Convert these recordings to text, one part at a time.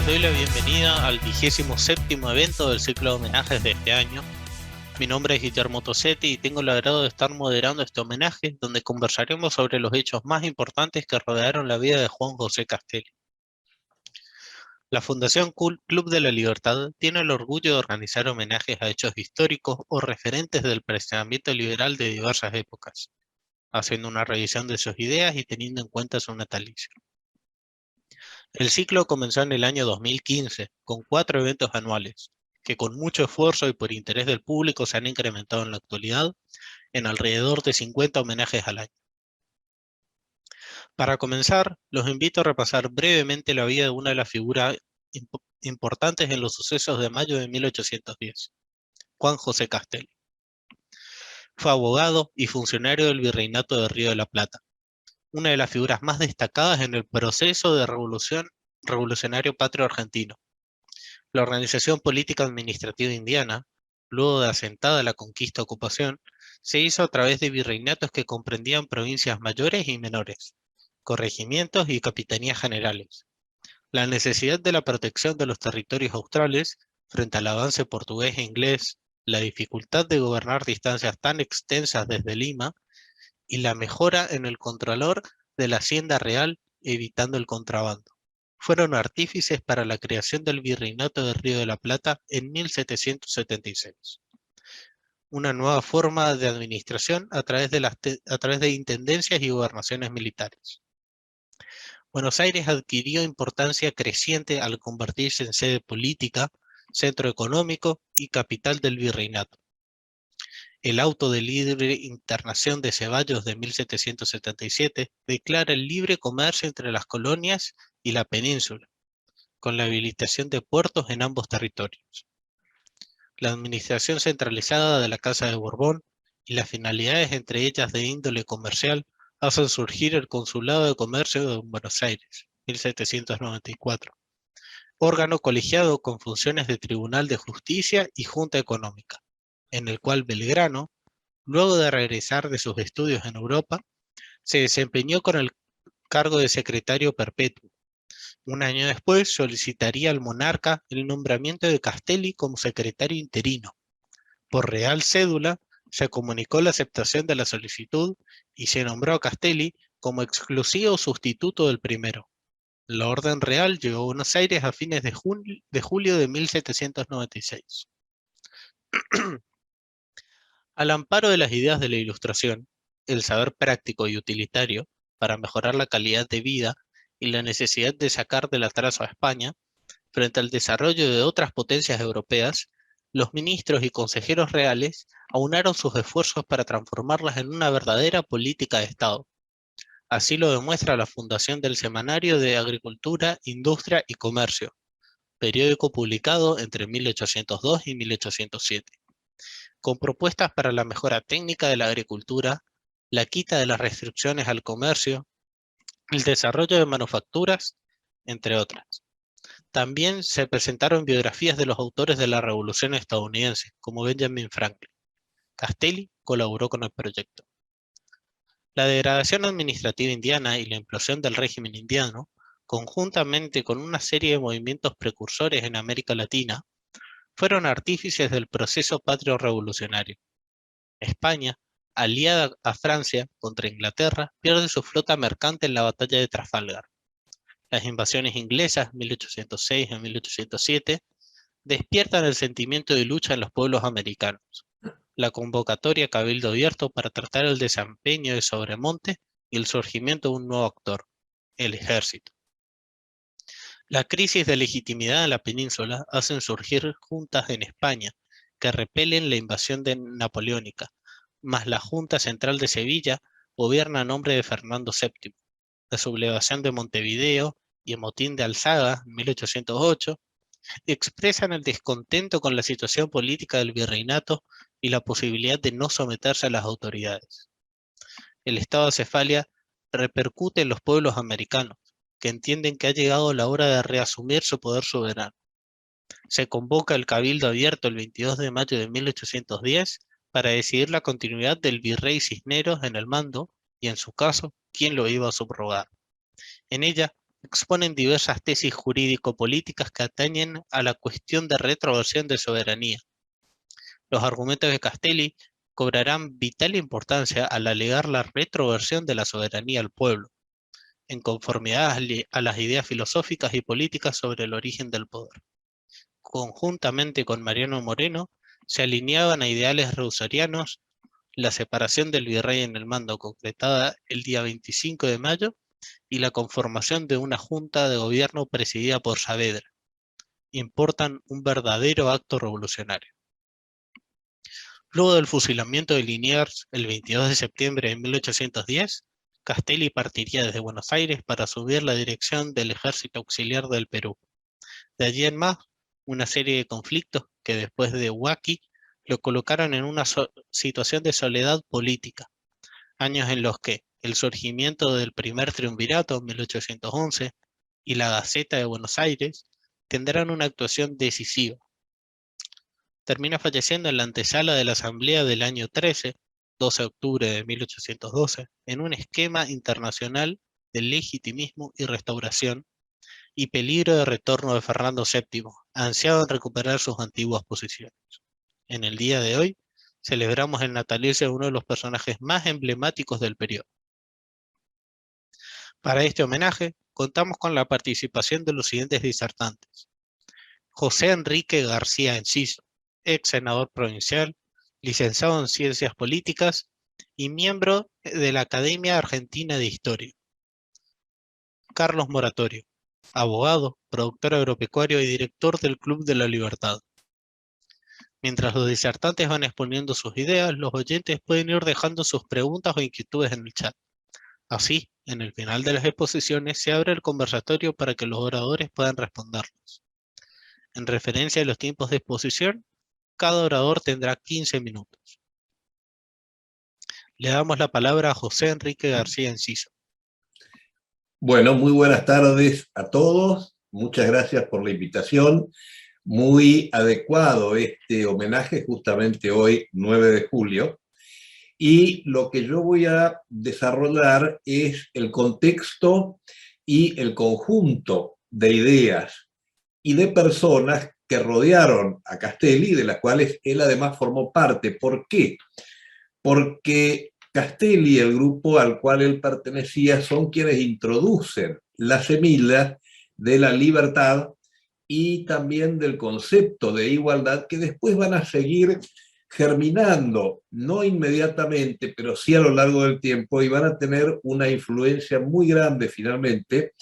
Les doy la bienvenida al 27º evento del ciclo de homenajes de este año. Mi nombre es Guillermo Tosetti y tengo el agrado de estar moderando este homenaje, donde conversaremos sobre los hechos más importantes que rodearon la vida de Juan José Castelli. La Fundación Club de la Libertad tiene el orgullo de organizar homenajes a hechos históricos o referentes del pensamiento liberal de diversas épocas, haciendo una revisión de sus ideas y teniendo en cuenta su natalicio. El ciclo comenzó en el año 2015, con 4 eventos anuales, que con mucho esfuerzo y por interés del público se han incrementado en la actualidad en alrededor de 50 homenajes al año. Para comenzar, los invito a repasar brevemente la vida de una de las figuras importantes en los sucesos de mayo de 1810, Juan José Castelli. Fue abogado y funcionario del Virreinato de Río de la Plata, una de las figuras más destacadas en el proceso de revolucionario patrio argentino. La organización política administrativa indiana, luego de asentada la conquista-ocupación, se hizo a través de virreinatos que comprendían provincias mayores y menores, corregimientos y capitanías generales. La necesidad de la protección de los territorios australes frente al avance portugués e inglés, la dificultad de gobernar distancias tan extensas desde Lima y la mejora en el controlor de la hacienda real evitando el contrabando fueron artífices para la creación del Virreinato de Río de la Plata en 1776. Una nueva forma de administración a través de intendencias y gobernaciones militares. Buenos Aires adquirió importancia creciente al convertirse en sede política, centro económico y capital del virreinato. El Auto de Libre Internación de Ceballos de 1777 declara el libre comercio entre las colonias y la península, con la habilitación de puertos en ambos territorios. La administración centralizada de la Casa de Borbón y las finalidades entre ellas de índole comercial hacen surgir el Consulado de Comercio de Buenos Aires, 1794, órgano colegiado con funciones de Tribunal de Justicia y Junta Económica, en el cual Belgrano, luego de regresar de sus estudios en Europa, se desempeñó con el cargo de secretario perpetuo. Un año después solicitaría al monarca el nombramiento de Castelli como secretario interino. Por real cédula se comunicó la aceptación de la solicitud y se nombró a Castelli como exclusivo sustituto del primero. La orden real llegó a Buenos Aires a fines de julio de 1796. Al amparo de las ideas de la Ilustración, el saber práctico y utilitario para mejorar la calidad de vida y la necesidad de sacar del atraso a España, frente al desarrollo de otras potencias europeas, los ministros y consejeros reales aunaron sus esfuerzos para transformarlas en una verdadera política de Estado. Así lo demuestra la fundación del Semanario de Agricultura, Industria y Comercio, periódico publicado entre 1802 y 1807, con propuestas para la mejora técnica de la agricultura, la quita de las restricciones al comercio, el desarrollo de manufacturas, entre otras. También se presentaron biografías de los autores de la Revolución estadounidense, como Benjamin Franklin. Castelli colaboró con el proyecto. La degradación administrativa indiana y la implosión del régimen indiano, conjuntamente con una serie de movimientos precursores en América Latina, fueron artífices del proceso patrio revolucionario. España, aliada a Francia contra Inglaterra, pierde su flota mercante en la batalla de Trafalgar. Las invasiones inglesas, 1806 a 1807, despiertan el sentimiento de lucha en los pueblos americanos. La convocatoria a cabildo abierto para tratar el desempeño de Sobremonte y el surgimiento de un nuevo actor, el ejército. La crisis de legitimidad en la península hacen surgir juntas en España que repelen la invasión napoleónica, mas la Junta Central de Sevilla gobierna a nombre de Fernando VII. La sublevación de Montevideo y el motín de Alzaga, 1808, expresan el descontento con la situación política del virreinato y la posibilidad de no someterse a las autoridades. El estado de cefalia repercute en los pueblos americanos, que entienden que ha llegado la hora de reasumir su poder soberano. Se convoca el cabildo abierto el 22 de mayo de 1810 para decidir la continuidad del virrey Cisneros en el mando y, en su caso, quién lo iba a subrogar. En ella, exponen diversas tesis jurídico-políticas que atañen a la cuestión de retroversión de soberanía. Los argumentos de Castelli cobrarán vital importancia al alegar la retroversión de la soberanía al pueblo, en conformidad a las ideas filosóficas y políticas sobre el origen del poder. Conjuntamente con Mariano Moreno, se alineaban a ideales reuserianos la separación del virrey en el mando concretada el día 25 de mayo y la conformación de una junta de gobierno presidida por Saavedra. Importan un verdadero acto revolucionario. Luego del fusilamiento de Liniers el 22 de septiembre de 1810, Castelli partiría desde Buenos Aires para asumir la dirección del Ejército Auxiliar del Perú. De allí en más, una serie de conflictos que después de Huaki lo colocaron en una situación de soledad política, años en los que el surgimiento del primer triunvirato en 1811 y la Gaceta de Buenos Aires tendrán una actuación decisiva. Termina falleciendo en la antesala de la Asamblea del año 13, 12 de octubre de 1812, en un esquema internacional de legitimismo y restauración, y peligro de retorno de Fernando VII, ansiado en recuperar sus antiguas posiciones. En el día de hoy, celebramos el natalicio de uno de los personajes más emblemáticos del periodo. Para este homenaje, contamos con la participación de los siguientes disertantes: José Enrique García Enciso, ex senador provincial, licenciado en Ciencias Políticas y miembro de la Academia Argentina de Historia. Carlos Moratorio, abogado, productor agropecuario y director del Club de la Libertad. Mientras los disertantes van exponiendo sus ideas, los oyentes pueden ir dejando sus preguntas o inquietudes en el chat. Así, en el final de las exposiciones se abre el conversatorio para que los oradores puedan responderlos. En referencia a los tiempos de exposición, cada orador tendrá 15 minutos. Le damos la palabra a José Enrique García Enciso. Bueno, muy buenas tardes a todos. Muchas gracias por la invitación. Muy adecuado este homenaje justamente hoy, 9 de julio. Y lo que yo voy a desarrollar es el contexto y el conjunto de ideas y de personas que rodearon a Castelli, de las cuales él además formó parte. ¿Por qué? Porque Castelli y el grupo al cual él pertenecía son quienes introducen la semilla de la libertad y también del concepto de igualdad, que después van a seguir germinando, no inmediatamente, pero sí a lo largo del tiempo, y van a tener una influencia muy grande finalmente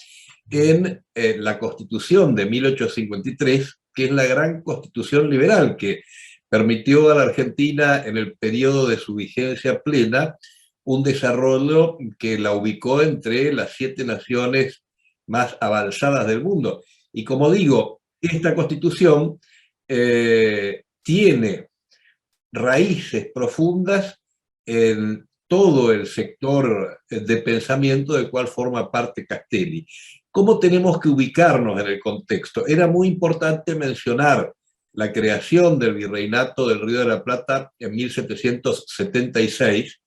en la Constitución de 1853, que es la gran constitución liberal que permitió a la Argentina en el periodo de su vigencia plena un desarrollo que la ubicó entre las 7 naciones más avanzadas del mundo. Y como digo, esta constitución tiene raíces profundas en todo el sector de pensamiento del cual forma parte Castelli. ¿Cómo tenemos que ubicarnos en el contexto? Era muy importante mencionar la creación del Virreinato del Río de la Plata en 1776,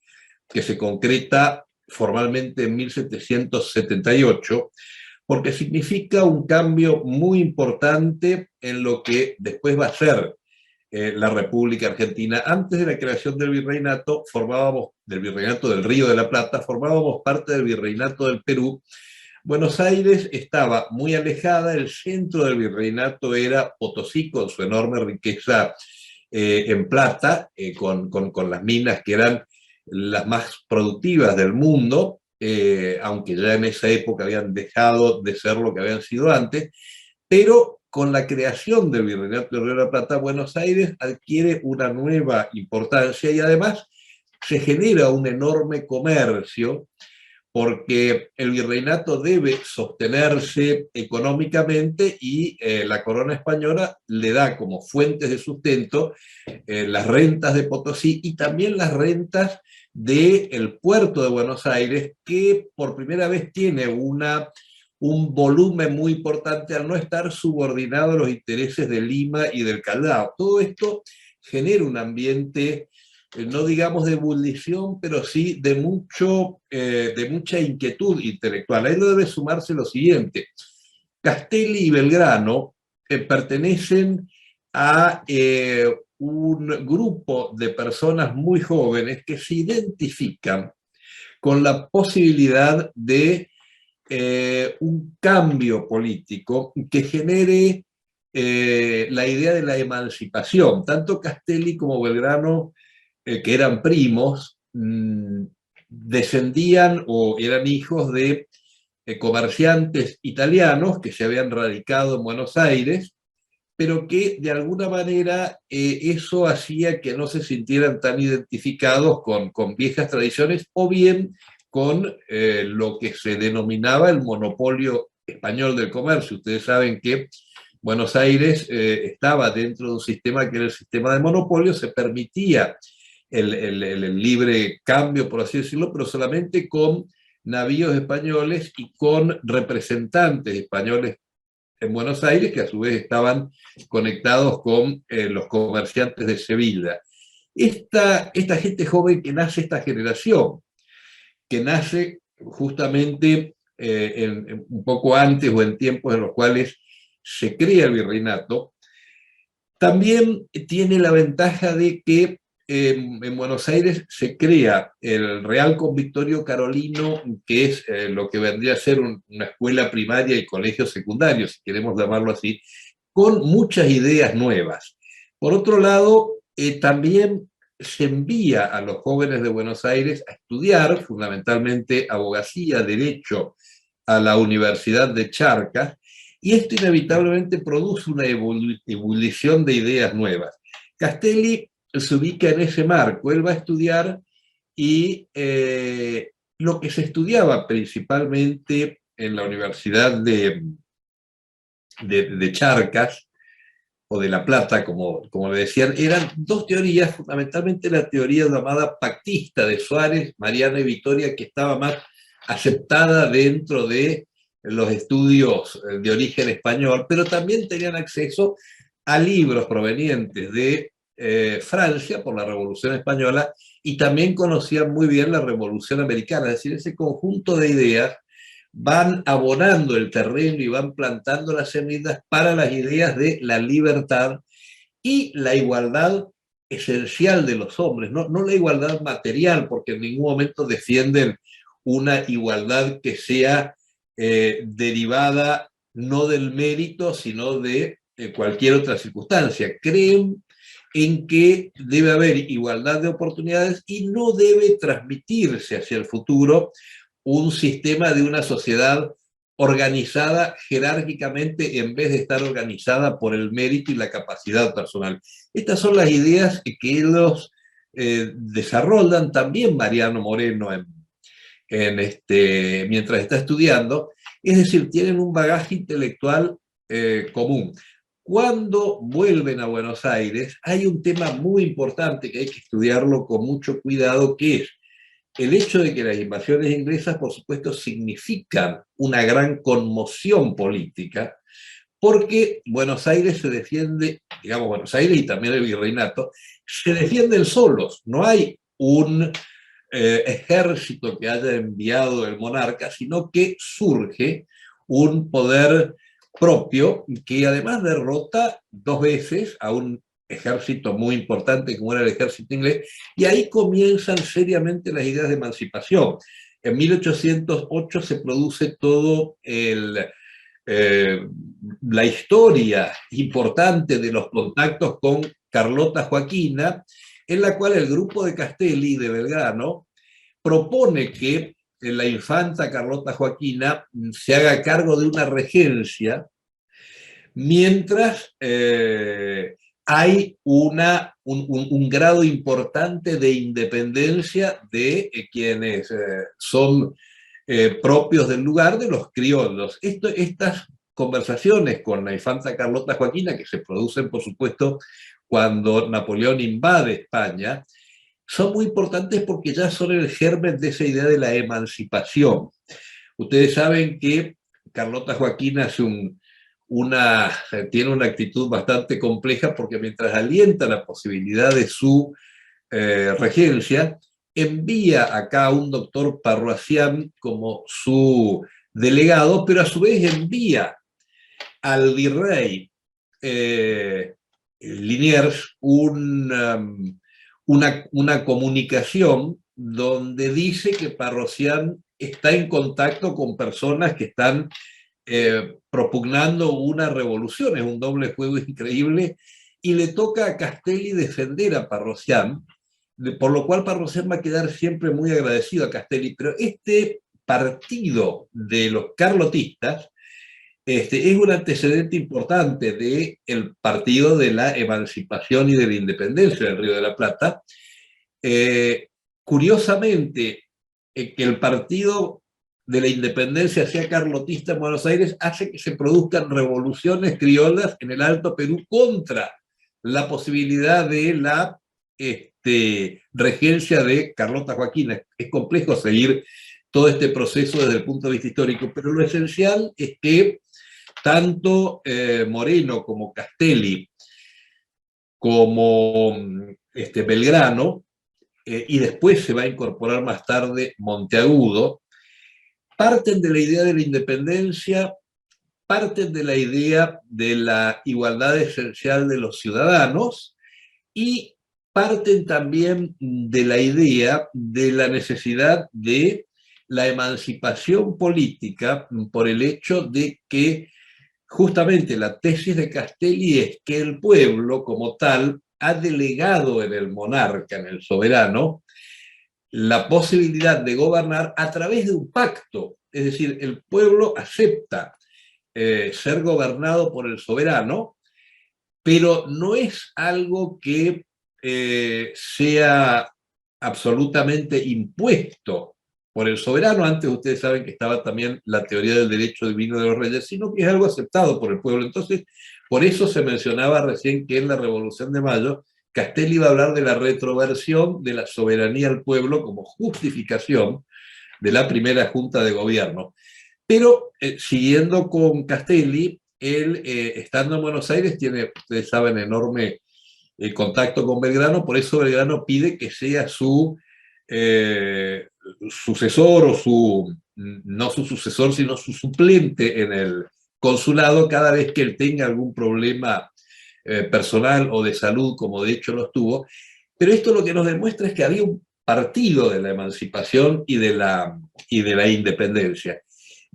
que se concreta formalmente en 1778, porque significa un cambio muy importante en lo que después va a ser la República Argentina. Antes de la creación del virreinato, del Virreinato del Río de la Plata, formábamos parte del Virreinato del Perú. Buenos Aires estaba muy alejada, el centro del virreinato era Potosí, con su enorme riqueza en plata, con las minas que eran las más productivas del mundo, aunque ya en esa época habían dejado de ser lo que habían sido antes, pero con la creación del Virreinato del Río de la Plata, Buenos Aires adquiere una nueva importancia y además se genera un enorme comercio, porque el virreinato debe sostenerse económicamente y la corona española le da como fuentes de sustento las rentas de Potosí y también las rentas del puerto de Buenos Aires, que por primera vez tiene un volumen muy importante al no estar subordinado a los intereses de Lima y del Callao. Todo esto genera un ambiente no digamos de ebullición, pero sí de mucha inquietud intelectual. A él debe sumarse lo siguiente. Castelli y Belgrano pertenecen a un grupo de personas muy jóvenes que se identifican con la posibilidad de un cambio político que genere la idea de la emancipación. Tanto Castelli como Belgrano, que eran primos, descendían o eran hijos de comerciantes italianos que se habían radicado en Buenos Aires, pero que de alguna manera eso hacía que no se sintieran tan identificados con viejas tradiciones o bien con lo que se denominaba el monopolio español del comercio. Ustedes saben que Buenos Aires estaba dentro de un sistema que era el sistema de monopolio, se permitía el libre cambio, por así decirlo, pero solamente con navíos españoles y con representantes españoles en Buenos Aires, que a su vez estaban conectados con los comerciantes de Sevilla. Esta gente joven que nace, esta generación, que nace justamente un poco antes o en tiempos en los cuales se crea el virreinato, también tiene la ventaja de que en Buenos Aires se crea el Real Convictorio Carolino, que es lo que vendría a ser una escuela primaria y colegio secundario, si queremos llamarlo así, con muchas ideas nuevas. Por otro lado, también se envía a los jóvenes de Buenos Aires a estudiar, fundamentalmente abogacía, derecho, a la Universidad de Charcas, y esto inevitablemente produce una ebullición de ideas nuevas. Castelli se ubica en ese marco, él va a estudiar y lo que se estudiaba principalmente en la Universidad de Charcas, o de La Plata, como le decían, eran dos teorías, fundamentalmente la teoría llamada pactista de Suárez, Mariana y Victoria, que estaba más aceptada dentro de los estudios de origen español, pero también tenían acceso a libros provenientes de Francia por la Revolución Española y también conocían muy bien la Revolución Americana, es decir, ese conjunto de ideas van abonando el terreno y van plantando las semillas para las ideas de la libertad y la igualdad esencial de los hombres, no la igualdad material, porque en ningún momento defienden una igualdad que sea derivada no del mérito, sino de cualquier otra circunstancia. Creen en que debe haber igualdad de oportunidades y no debe transmitirse hacia el futuro un sistema de una sociedad organizada jerárquicamente en vez de estar organizada por el mérito y la capacidad personal. Estas son las ideas que ellos desarrollan también Mariano Moreno mientras está estudiando, es decir, tienen un bagaje intelectual común. Cuando vuelven a Buenos Aires, hay un tema muy importante que hay que estudiarlo con mucho cuidado, que es el hecho de que las invasiones inglesas, por supuesto, significan una gran conmoción política, porque Buenos Aires se defiende, digamos, Buenos Aires y también el virreinato, se defienden solos, no hay un ejército que haya enviado el monarca, sino que surge un poder propio que además derrota dos veces a un ejército muy importante como era el ejército inglés, y ahí comienzan seriamente las ideas de emancipación. En 1808 se produce todo la historia importante de los contactos con Carlota Joaquina, en la cual el grupo de Castelli y de Belgrano propone que la infanta Carlota Joaquina se haga cargo de una regencia, mientras hay un grado importante de independencia de quienes son propios del lugar, de los criollos. Estas conversaciones con la infanta Carlota Joaquina, que se producen, por supuesto, cuando Napoleón invade España, son muy importantes porque ya son el germen de esa idea de la emancipación. Ustedes saben que Carlota Joaquina tiene una actitud bastante compleja, porque mientras alienta la posibilidad de su regencia, envía acá a un doctor Parroacián como su delegado, pero a su vez envía al virrey Liniers una comunicación donde dice que Parroacián está en contacto con personas que están propugnando una revolución. Es un doble juego increíble, y le toca a Castelli defender a Parroacián, por lo cual Parroacián va a quedar siempre muy agradecido a Castelli. Pero este partido de los carlotistas es un antecedente importante del partido de la emancipación y de la independencia del Río de la Plata. Curiosamente, que el partido de la independencia sea carlotista en Buenos Aires hace que se produzcan revoluciones criollas en el Alto Perú contra la posibilidad de la regencia de Carlota Joaquina. Es complejo seguir todo este proceso desde el punto de vista histórico, pero lo esencial es que tanto Moreno como Castelli, como Belgrano, y después se va a incorporar más tarde Monteagudo, parten de la idea de la independencia, parten de la idea de la igualdad esencial de los ciudadanos, y parten también de la idea de la necesidad de la emancipación política por el hecho de que justamente la tesis de Castelli es que el pueblo como tal ha delegado en el monarca, en el soberano, la posibilidad de gobernar a través de un pacto. Es decir, el pueblo acepta ser gobernado por el soberano, pero no es algo que sea absolutamente impuesto por el soberano. Antes ustedes saben que estaba también la teoría del derecho divino de los reyes, sino que es algo aceptado por el pueblo. Entonces, por eso se mencionaba recién que en la Revolución de Mayo Castelli iba a hablar de la retroversión de la soberanía al pueblo como justificación de la primera junta de gobierno. Pero siguiendo con Castelli, él, estando en Buenos Aires, tiene, ustedes saben, enorme contacto con Belgrano. Por eso Belgrano pide que sea su sucesor, o no su sucesor, sino su suplente en el consulado cada vez que él tenga algún problema personal o de salud, como de hecho los tuvo. Pero esto lo que nos demuestra es que había un partido de la emancipación y de la independencia.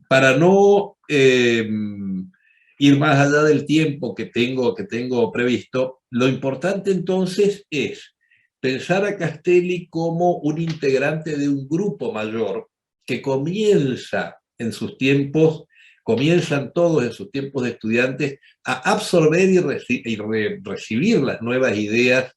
Para no ir más allá del tiempo que tengo previsto, lo importante entonces es pensar a Castelli como un integrante de un grupo mayor que comienzan todos en sus tiempos de estudiantes a absorber y recibir las nuevas ideas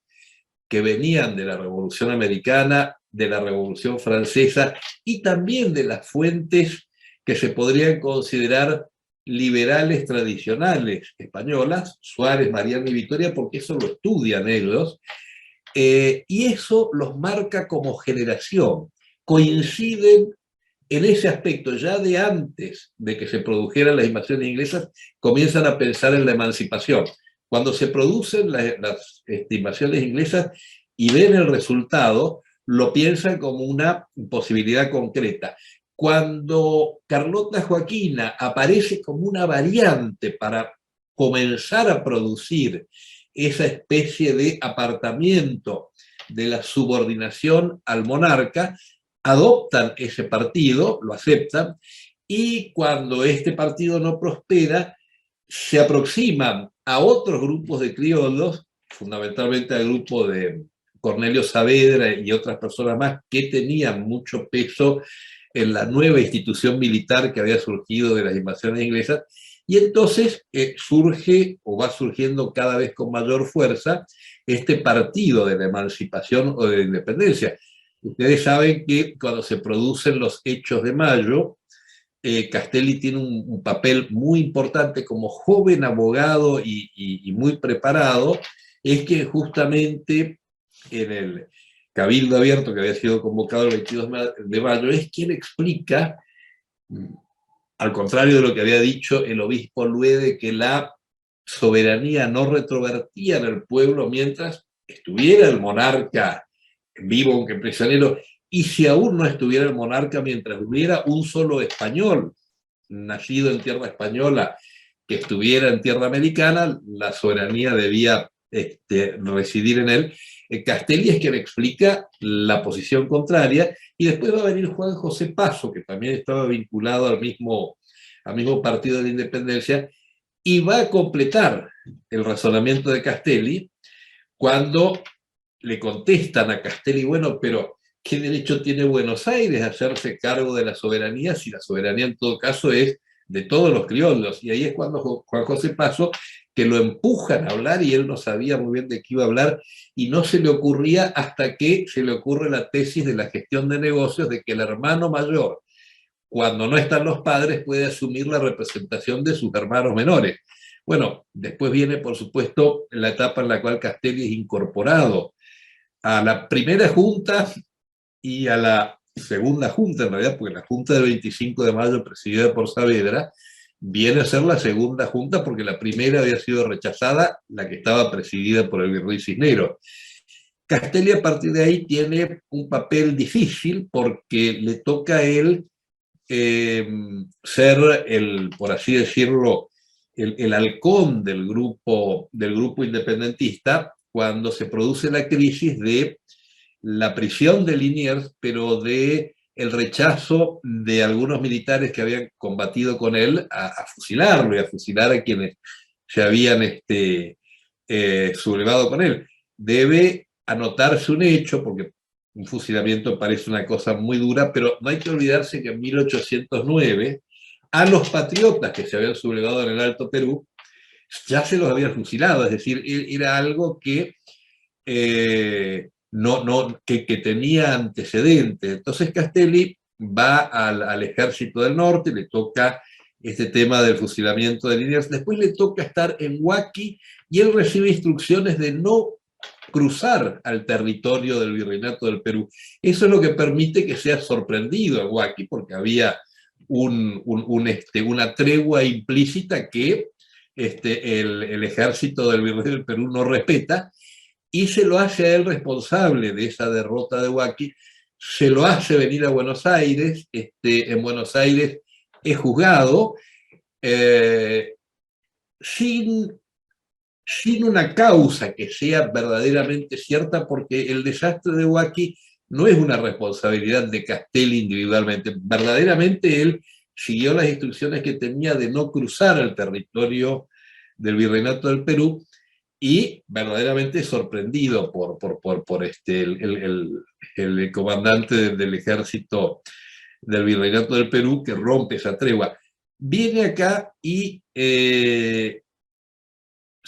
que venían de la Revolución Americana, de la Revolución Francesa, y también de las fuentes que se podrían considerar liberales tradicionales españolas, Suárez, Mariano y Victoria, porque eso lo estudian ellos, y eso los marca como generación. Coinciden en ese aspecto. Ya de antes de que se produjeran las invasiones inglesas, comienzan a pensar en la emancipación. Cuando se producen las invasiones inglesas y ven el resultado, lo piensan como una posibilidad concreta. Cuando Carlota Joaquina aparece como una variante para comenzar a producir esa especie de apartamiento de la subordinación al monarca, adoptan ese partido, lo aceptan, y cuando este partido no prospera, se aproximan a otros grupos de criollos, fundamentalmente al grupo de Cornelio Saavedra y otras personas más que tenían mucho peso en la nueva institución militar que había surgido de las invasiones inglesas, y entonces surge o va surgiendo cada vez con mayor fuerza este partido de la emancipación o de la independencia. Ustedes saben que cuando se producen los hechos de mayo, Castelli tiene un papel muy importante como joven abogado y muy preparado. Es que justamente en el Cabildo Abierto que había sido convocado el 22 de mayo, es quien explica, al contrario de lo que había dicho el obispo Luede, que la soberanía no retrovertía en el pueblo mientras estuviera el monarca vivo aunque prisionero, y si aún no estuviera el monarca, mientras hubiera un solo español nacido en tierra española que estuviera en tierra americana, la soberanía debía residir en él. Castelli es quien explica la posición contraria, y después va a venir Juan José Paso, que también estaba vinculado al mismo partido de la independencia, y va a completar el razonamiento de Castelli cuando le contestan a Castelli, bueno, pero ¿qué derecho tiene Buenos Aires a hacerse cargo de la soberanía si la soberanía en todo caso es de todos los criollos? Y ahí es cuando Juan José Paso, que lo empujan a hablar y él no sabía muy bien de qué iba a hablar, y no se le ocurría hasta que se le ocurre la tesis de la gestión de negocios, de que el hermano mayor, cuando no están los padres, puede asumir la representación de sus hermanos menores. Bueno, después viene, por supuesto, la etapa en la cual Castelli es incorporado a la primera junta y a la segunda junta, en realidad, porque la junta del 25 de mayo, presidida por Saavedra, viene a ser la segunda junta porque la primera había sido rechazada, la que estaba presidida por el virrey Cisneros. Castelli a partir de ahí tiene un papel difícil porque le toca a él ser el, por así decirlo, el halcón del grupo independentista cuando se produce la crisis de la prisión de Liniers, pero de el rechazo de algunos militares que habían combatido con él a fusilarlo y a fusilar a quienes se habían sublevado con él. Debe anotarse un hecho, porque un fusilamiento parece una cosa muy dura, pero no hay que olvidarse que en 1809 a los patriotas que se habían sublevado en el Alto Perú ya se los habían fusilado, es decir, era algo que que tenía antecedentes. Entonces Castelli va al ejército del norte, le toca este tema del fusilamiento de Liniers, después le toca estar en Huaqui y él recibe instrucciones de no cruzar al territorio del Virreinato del Perú. Eso es lo que permite que sea sorprendido en Huaqui, porque había una tregua implícita que el ejército del Virrey del Perú no respeta, y se lo hace a él responsable de esa derrota de Huaqui, se lo hace venir a Buenos Aires, en Buenos Aires es juzgado sin una causa que sea verdaderamente cierta, porque el desastre de Huaqui no es una responsabilidad de Castelli individualmente, verdaderamente él siguió las instrucciones que tenía de no cruzar el territorio del Virreinato del Perú, y verdaderamente sorprendido por el comandante del ejército del Virreinato del Perú, que rompe esa tregua. Viene acá y se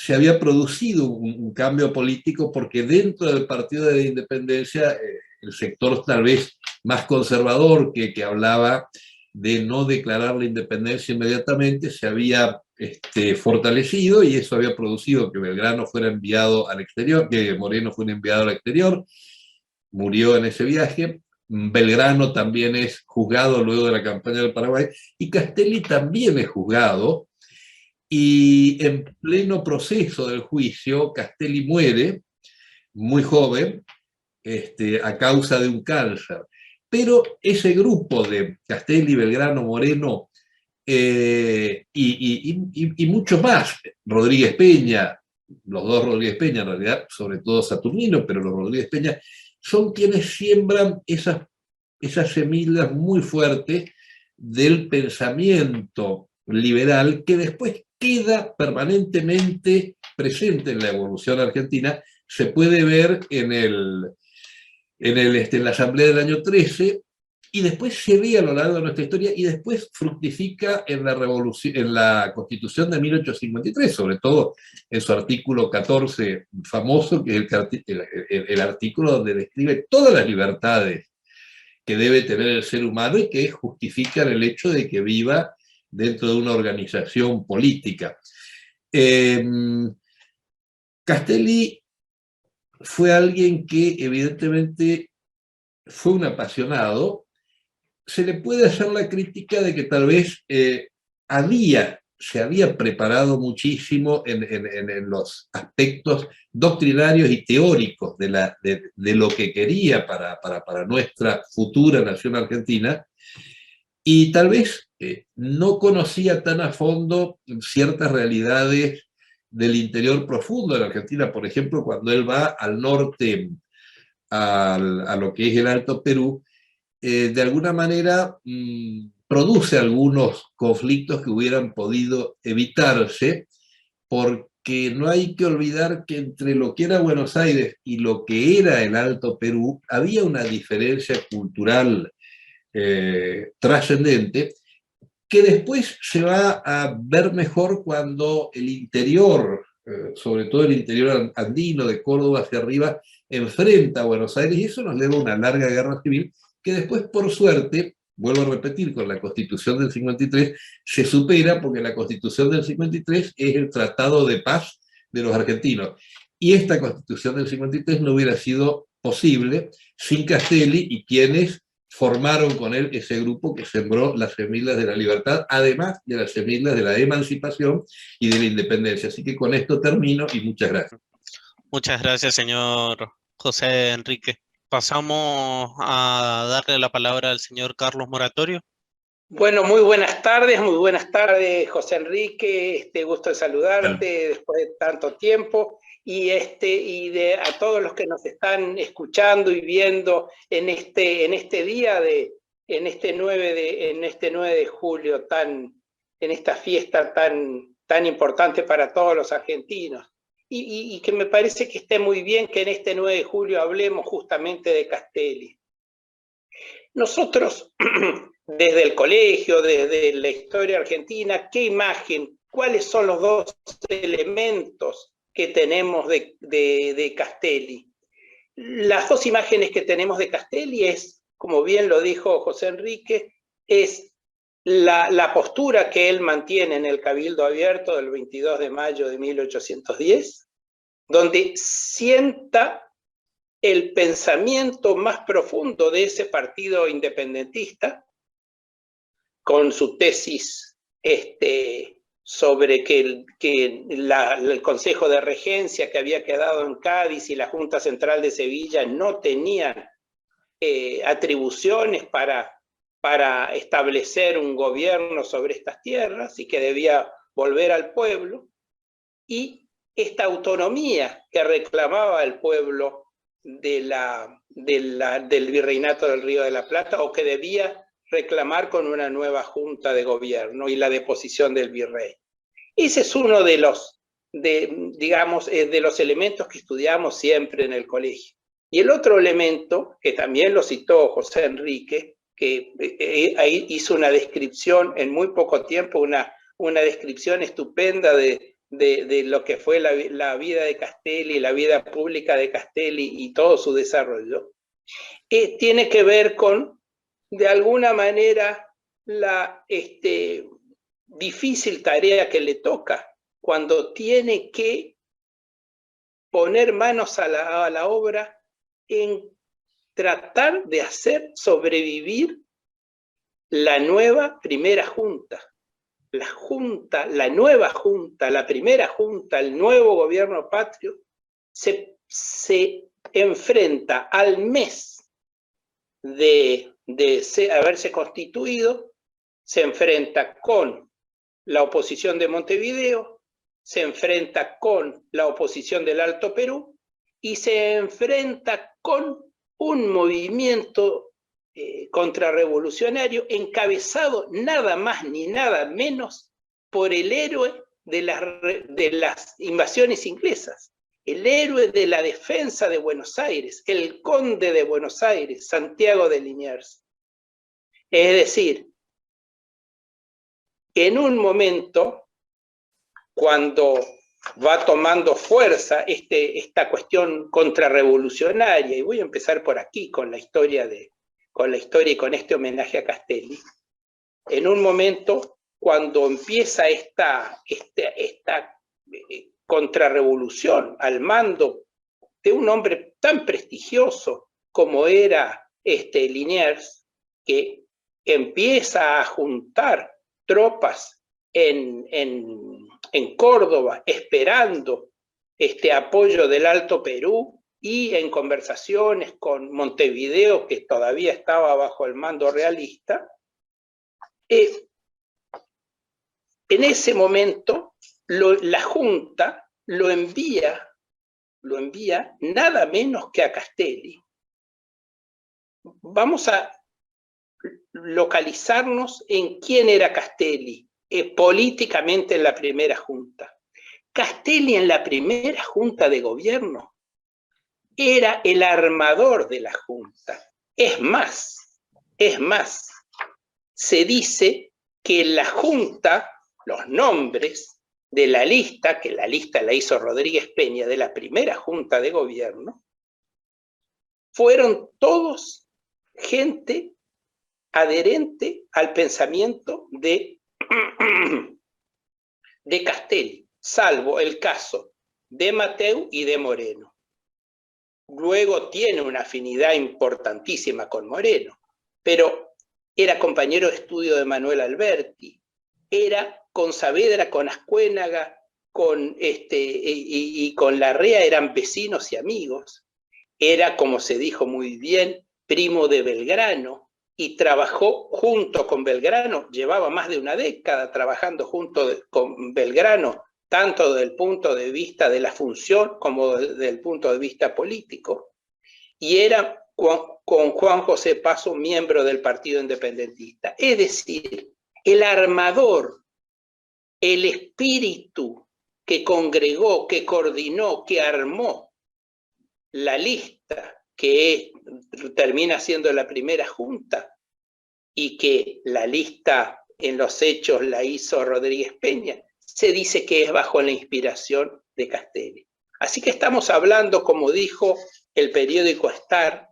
había producido un cambio político, porque dentro del Partido de la Independencia, el sector tal vez más conservador, que hablaba de no declarar la independencia inmediatamente, se había fortalecido, y eso había producido que Belgrano fuera enviado al exterior, que Moreno fuera enviado al exterior, murió en ese viaje. Belgrano también es juzgado luego de la campaña del Paraguay, y Castelli también es juzgado, y en pleno proceso del juicio Castelli muere muy joven a causa de un cáncer. Pero ese grupo de Castelli, Belgrano, Moreno y muchos más, Rodríguez Peña, los dos Rodríguez Peña en realidad, sobre todo Saturnino, pero los Rodríguez Peña son quienes siembran esas semillas muy fuertes del pensamiento liberal, que después queda permanentemente presente en la evolución argentina. Se puede ver en la Asamblea del año 13, y después se ve a lo largo de nuestra historia, y después fructifica en la revolución, en la Constitución de 1853, sobre todo en su artículo 14 famoso, que es el artículo donde describe todas las libertades que debe tener el ser humano y que justifican el hecho de que viva dentro de una organización política. Castelli fue alguien que evidentemente fue un apasionado. Se le puede hacer la crítica de que tal vez había se había preparado muchísimo en los aspectos doctrinarios y teóricos de lo que quería para nuestra futura nación argentina, y tal vez no conocía tan a fondo ciertas realidades del interior profundo de la Argentina. Por ejemplo, cuando él va al norte, a lo que es el Alto Perú, de alguna manera produce algunos conflictos que hubieran podido evitarse, porque no hay que olvidar que entre lo que era Buenos Aires y lo que era el Alto Perú había una diferencia cultural trascendente, que después se va a ver mejor cuando el interior, sobre todo el interior andino, de Córdoba hacia arriba, enfrenta a Buenos Aires, y eso nos lleva a una larga guerra civil, que después, por suerte, vuelvo a repetir, con la Constitución del 53, se supera, porque la Constitución del 53 es el tratado de paz de los argentinos. Y esta Constitución del 53 no hubiera sido posible sin Castelli y quienes formaron con él ese grupo que sembró las semillas de la libertad, además de las semillas de la emancipación y de la independencia. Así que con esto termino y muchas gracias. Muchas gracias, señor José Enrique. Pasamos a darle la palabra al señor Carlos Moratorio. Bueno, muy buenas tardes, José Enrique, gusto de saludarte después de tanto tiempo, y a todos los que nos están escuchando y viendo en este día en este 9 de julio, en esta fiesta tan importante para todos los argentinos. Y que me parece que esté muy bien que en este 9 de julio hablemos justamente de Castelli. Nosotros, desde el colegio, desde la historia argentina, ¿qué imagen, cuáles son los dos elementos que tenemos de Castelli? Las dos imágenes que tenemos de Castelli es, como bien lo dijo José Enrique, es la postura que él mantiene en el Cabildo Abierto del 22 de mayo de 1810, donde sienta el pensamiento más profundo de ese partido independentista, con su tesis sobre que el Consejo de Regencia que había quedado en Cádiz y la Junta Central de Sevilla no tenían atribuciones para establecer un gobierno sobre estas tierras y que debía volver al pueblo, y esta autonomía que reclamaba el pueblo del Virreinato del Río de la Plata, o que debía reclamar con una nueva junta de gobierno y la deposición del virrey. Ese es uno de los elementos que estudiamos siempre en el colegio. Y el otro elemento, que también lo citó José Enrique, que ahí hizo una descripción en muy poco tiempo, una descripción estupenda de lo que fue la vida de Castelli, la vida pública de Castelli y todo su desarrollo, tiene que ver con, de alguna manera, la difícil tarea que le toca cuando tiene que poner manos a la obra en tratar de hacer sobrevivir la nueva primera junta. La nueva junta, la primera junta, el nuevo gobierno patrio, se enfrenta al mes de haberse constituido, se enfrenta con la oposición de Montevideo, se enfrenta con la oposición del Alto Perú y se enfrenta con un movimiento contrarrevolucionario encabezado nada más ni nada menos por el héroe de las invasiones inglesas, el héroe de la defensa de Buenos Aires, el conde de Buenos Aires, Santiago de Liniers. Es decir, en un momento, cuando va tomando fuerza esta cuestión contrarrevolucionaria, y voy a empezar por aquí con la historia y con este homenaje a Castelli, en un momento cuando empieza esta contrarrevolución al mando de un hombre tan prestigioso como era Liniers, que empieza a juntar tropas en Córdoba, esperando este apoyo del Alto Perú, y en conversaciones con Montevideo, que todavía estaba bajo el mando realista. En ese momento la Junta lo envía nada menos que a Castelli. Vamos a localizarnos en quién era Castelli políticamente en la primera Junta. Castelli en la primera Junta de Gobierno era el armador de la Junta. Es más, se dice que la Junta, los nombres de la lista, que la lista la hizo Rodríguez Peña, de la primera Junta de Gobierno, fueron todos gente adherente al pensamiento de Castelli, salvo el caso de Mateu y de Moreno. Luego tiene una afinidad importantísima con Moreno, pero era compañero de estudio de Manuel Alberti, era con Saavedra, con Ascuénaga, y con Larrea eran vecinos y amigos. Era, como se dijo muy bien, primo de Belgrano, y trabajó junto con Belgrano, llevaba más de una década trabajando junto con Belgrano, tanto desde el punto de vista de la función como desde el punto de vista político, y era con Juan José Paso miembro del Partido Independentista. Es decir, el armador, el espíritu que congregó, que coordinó, que armó la lista que termina siendo la primera Junta, y que la lista en los hechos la hizo Rodríguez Peña, se dice que es bajo la inspiración de Castelli. Así que estamos hablando, como dijo el periódico Star,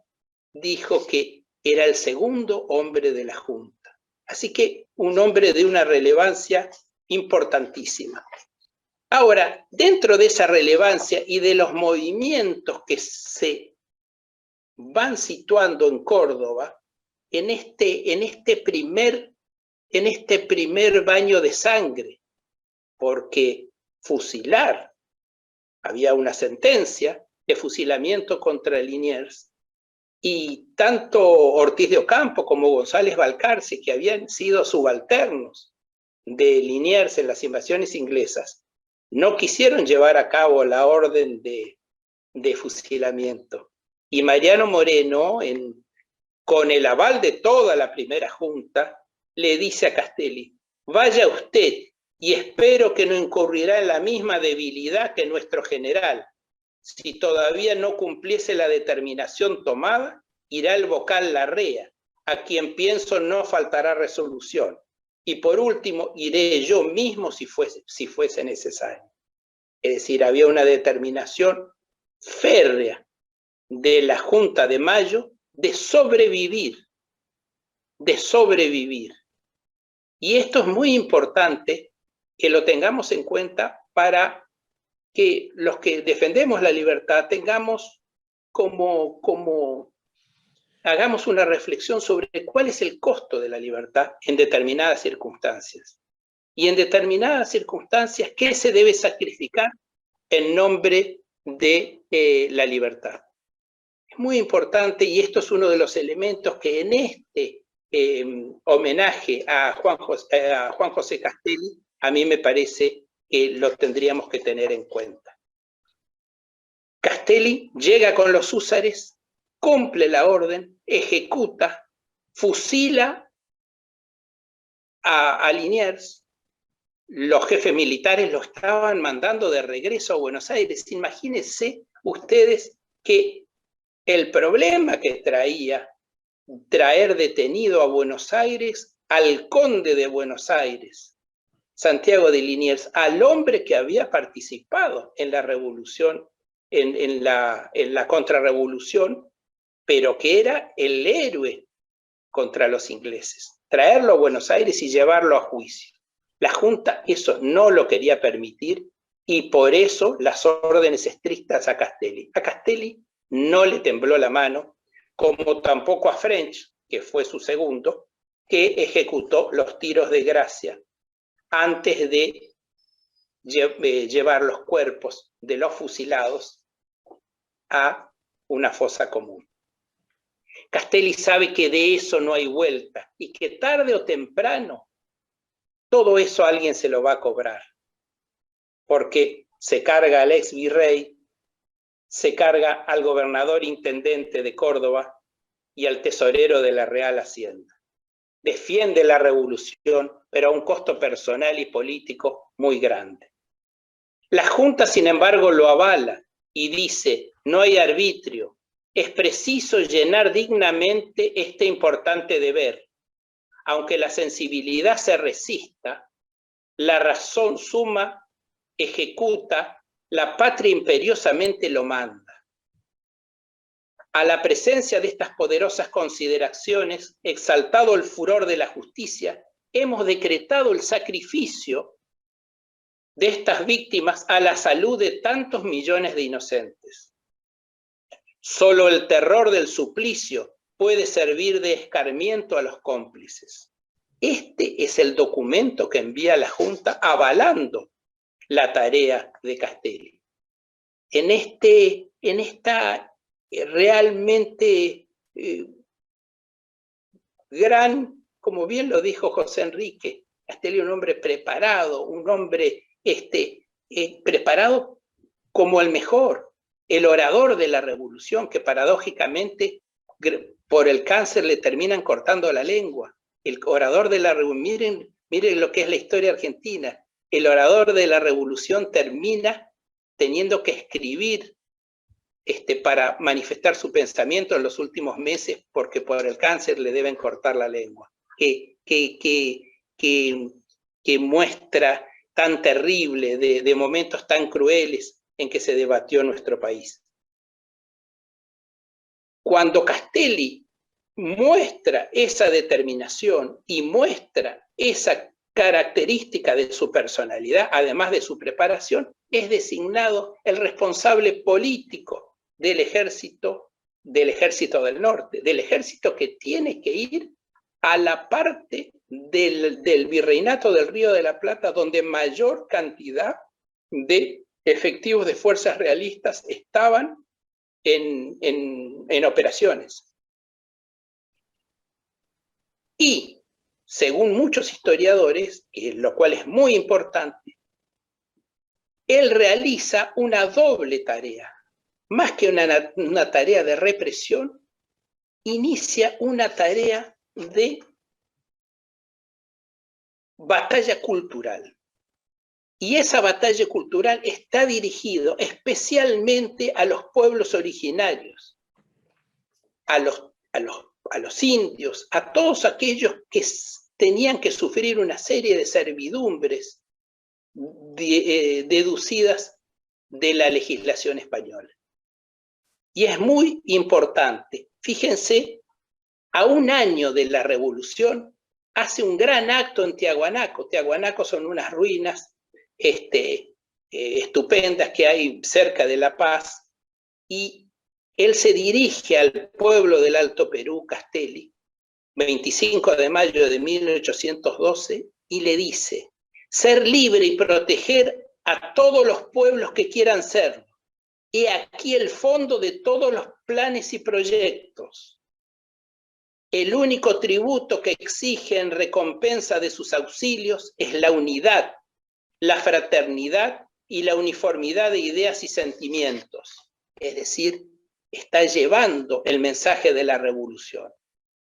dijo que era el segundo hombre de la Junta. Así que un hombre de una relevancia importantísima. Ahora, dentro de esa relevancia y de los movimientos que se van situando en Córdoba, en este primer baño de sangre, porque fusilar, había una sentencia de fusilamiento contra Liniers, y tanto Ortiz de Ocampo como González Balcarce, que habían sido subalternos de Liniers en las invasiones inglesas, no quisieron llevar a cabo la orden de fusilamiento. Y Mariano Moreno, con el aval de toda la primera Junta, le dice a Castelli: vaya usted, y espero que no incurrirá en la misma debilidad que nuestro general. Si todavía no cumpliese la determinación tomada, irá el vocal Larrea, a quien pienso no faltará resolución. Y por último, iré yo mismo si fuese necesario. Es decir, había una determinación férrea de la Junta de Mayo de sobrevivir. Y esto es muy importante que lo tengamos en cuenta para que los que defendemos la libertad tengamos hagamos una reflexión sobre cuál es el costo de la libertad en determinadas circunstancias. Y en determinadas circunstancias, ¿qué se debe sacrificar en nombre de la libertad? Es muy importante, y esto es uno de los elementos que en este homenaje a Juan José Castelli, a mí me parece que lo tendríamos que tener en cuenta. Castelli llega con los húsares, cumple la orden, ejecuta, fusila a Liniers. Los jefes militares lo estaban mandando de regreso a Buenos Aires. Imagínense ustedes que el problema que traía traer detenido a Buenos Aires al conde de Buenos Aires, Santiago de Liniers, al hombre que había participado en la revolución, en la contrarrevolución, pero que era el héroe contra los ingleses. Traerlo a Buenos Aires y llevarlo a juicio. La Junta eso no lo quería permitir, y por eso las órdenes estrictas a Castelli. A Castelli no le tembló la mano, como tampoco a French, que fue su segundo, que ejecutó los tiros de gracia antes de llevar los cuerpos de los fusilados a una fosa común. Castelli sabe que de eso no hay vuelta y que tarde o temprano todo eso alguien se lo va a cobrar, porque se carga al ex virrey, se carga al gobernador intendente de Córdoba y al tesorero de la Real Hacienda. Defiende la revolución, pero a un costo personal y político muy grande. La Junta, sin embargo, lo avala y dice: no hay arbitrio, es preciso llenar dignamente este importante deber. Aunque la sensibilidad se resista, la razón suma, ejecuta, la patria imperiosamente lo manda. A la presencia de estas poderosas consideraciones, exaltado el furor de la justicia, hemos decretado el sacrificio de estas víctimas a la salud de tantos millones de inocentes. Solo el terror del suplicio puede servir de escarmiento a los cómplices. Este es el documento que envía la Junta avalando la tarea de Castelli. En esta realmente gran, como bien lo dijo José Enrique, Castelli un hombre preparado, un hombre preparado como el mejor, el orador de la revolución, que paradójicamente por el cáncer le terminan cortando la lengua. El orador de la revolución, miren lo que es la historia argentina, el orador de la revolución termina teniendo que escribir para manifestar su pensamiento en los últimos meses, porque por el cáncer le deben cortar la lengua. Que muestra tan terrible de momentos tan crueles en que se debatió nuestro país. Cuando Castelli muestra esa determinación y muestra esa característica de su personalidad, además de su preparación, es designado el responsable político del ejército del norte, del ejército que tiene que ir a la parte del virreinato del Río de la Plata, donde mayor cantidad de efectivos de fuerzas realistas estaban en operaciones. Y, según muchos historiadores, lo cual es muy importante, él realiza una doble tarea. Más que una tarea de represión, inicia una tarea de batalla cultural. Y esa batalla cultural está dirigida especialmente a los pueblos originarios, a los indios, a todos aquellos que tenían que sufrir una serie de servidumbres deducidas de la legislación española. Y es muy importante, fíjense, a un año de la revolución, hace un gran acto en Tiahuanaco. Tiahuanaco son unas ruinas estupendas que hay cerca de La Paz, y él se dirige al pueblo del Alto Perú, Castelli, 25 de mayo de 1812, y le dice: ser libre y proteger a todos los pueblos que quieran serlo. He aquí el fondo de todos los planes y proyectos. El único tributo que exige en recompensa de sus auxilios es la unidad, la fraternidad y la uniformidad de ideas y sentimientos. Es decir, está llevando el mensaje de la revolución,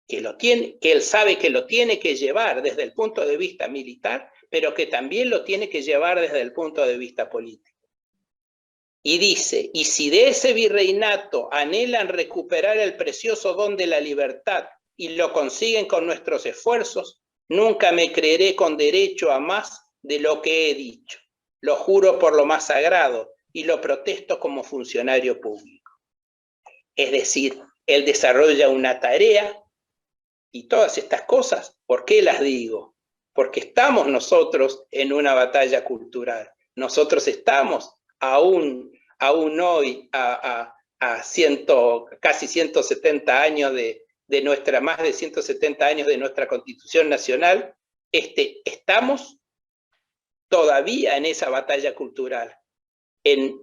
que él sabe que lo tiene que llevar desde el punto de vista militar, pero que también lo tiene que llevar desde el punto de vista político. Y dice: y si de ese virreinato anhelan recuperar el precioso don de la libertad y lo consiguen con nuestros esfuerzos, nunca me creeré con derecho a más de lo que he dicho. Lo juro por lo más sagrado y lo protesto como funcionario público. Es decir, él desarrolla una tarea, y todas estas cosas, ¿por qué las digo? Porque estamos nosotros en una batalla cultural. Nosotros estamos aún hoy a casi 170 años más de 170 años de nuestra Constitución Nacional, estamos todavía en esa batalla cultural, en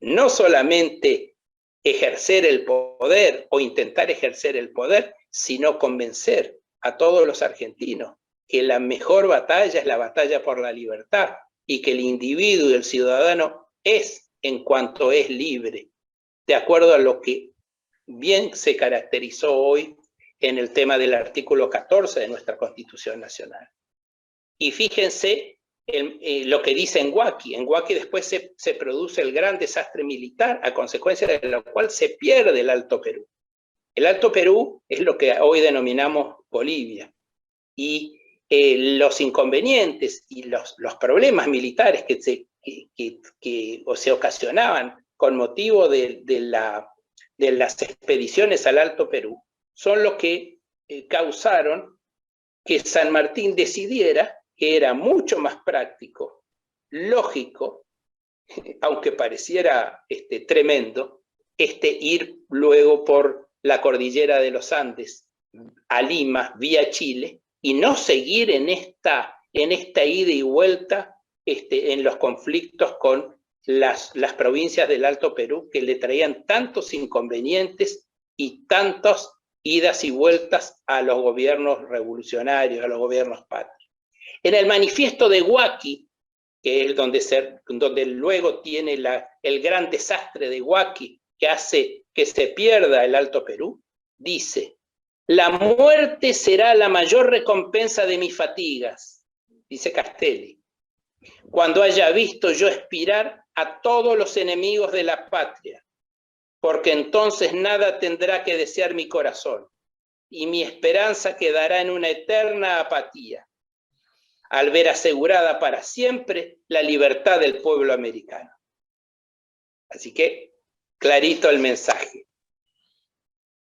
no solamente ejercer el poder o intentar ejercer el poder, sino convencer a todos los argentinos que la mejor batalla es la batalla por la libertad y que el individuo y el ciudadano es en cuanto es libre, de acuerdo a lo que bien se caracterizó hoy en el tema del artículo 14 de nuestra Constitución Nacional. Y fíjense lo que dice en Huaki. En Huaki después se produce el gran desastre militar, a consecuencia de lo cual se pierde el Alto Perú. El Alto Perú es lo que hoy denominamos Bolivia. Y los inconvenientes y los problemas militares que se ocasionaban con motivo de las expediciones al Alto Perú son los que causaron que San Martín decidiera que era mucho más práctico, lógico, aunque pareciera tremendo, ir luego por la cordillera de los Andes a Lima, vía Chile, y no seguir en esta ida y vuelta en los conflictos con las provincias del Alto Perú, que le traían tantos inconvenientes y tantas idas y vueltas a los gobiernos revolucionarios, a los gobiernos patrios. En el manifiesto de Huaki, que es donde luego tiene el gran desastre de Huaki, que hace que se pierda el Alto Perú, dice: la muerte será la mayor recompensa de mis fatigas, dice Castelli, cuando haya visto yo expirar a todos los enemigos de la patria, porque entonces nada tendrá que desear mi corazón, y mi esperanza quedará en una eterna apatía, al ver asegurada para siempre la libertad del pueblo americano. Así que, clarito el mensaje.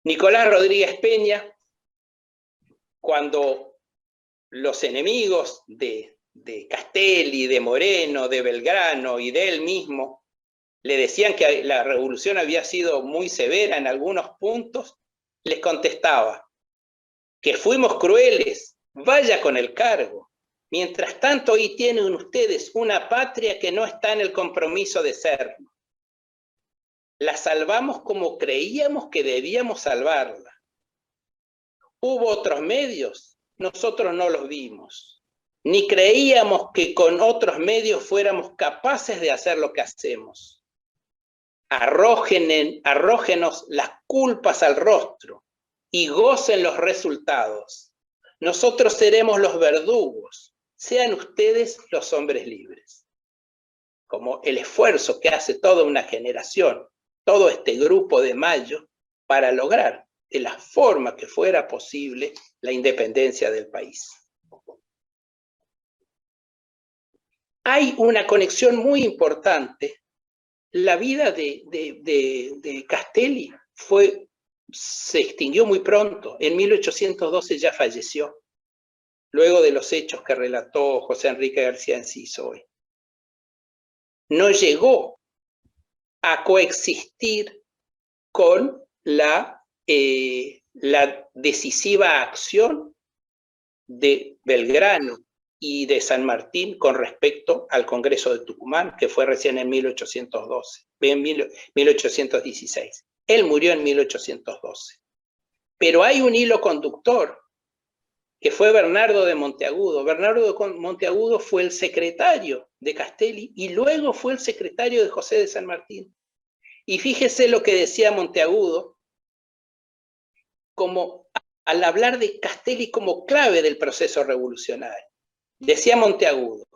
Nicolás Rodríguez Peña, cuando los enemigos de Castelli, de Moreno, de Belgrano y de él mismo le decían que la revolución había sido muy severa en algunos puntos, les contestaba que fuimos crueles, vaya con el cargo. Mientras tanto, hoy tienen ustedes una patria que no está en el compromiso de serlo. La salvamos como creíamos que debíamos salvarla. Hubo otros medios, nosotros no los vimos. Ni creíamos que con otros medios fuéramos capaces de hacer lo que hacemos. Arrójenos las culpas al rostro y gocen los resultados. Nosotros seremos los verdugos. Sean ustedes los hombres libres. Como el esfuerzo que hace toda una generación, todo este grupo de Mayo, para lograr de la forma que fuera posible la independencia del país. Hay una conexión muy importante. La vida de Castelli se extinguió muy pronto. En 1812 ya falleció, luego de los hechos que relató José Enrique García Enciso hoy. No llegó a coexistir con la decisiva acción de Belgrano y de San Martín con respecto al Congreso de Tucumán, que fue recién en 1816. Él murió en 1812. Pero hay un hilo conductor, que fue Bernardo de Monteagudo. Bernardo de Monteagudo fue el secretario de Castelli y luego fue el secretario de José de San Martín. Y fíjese lo que decía Monteagudo, como al hablar de Castelli como clave del proceso revolucionario. Decía Monteagudo: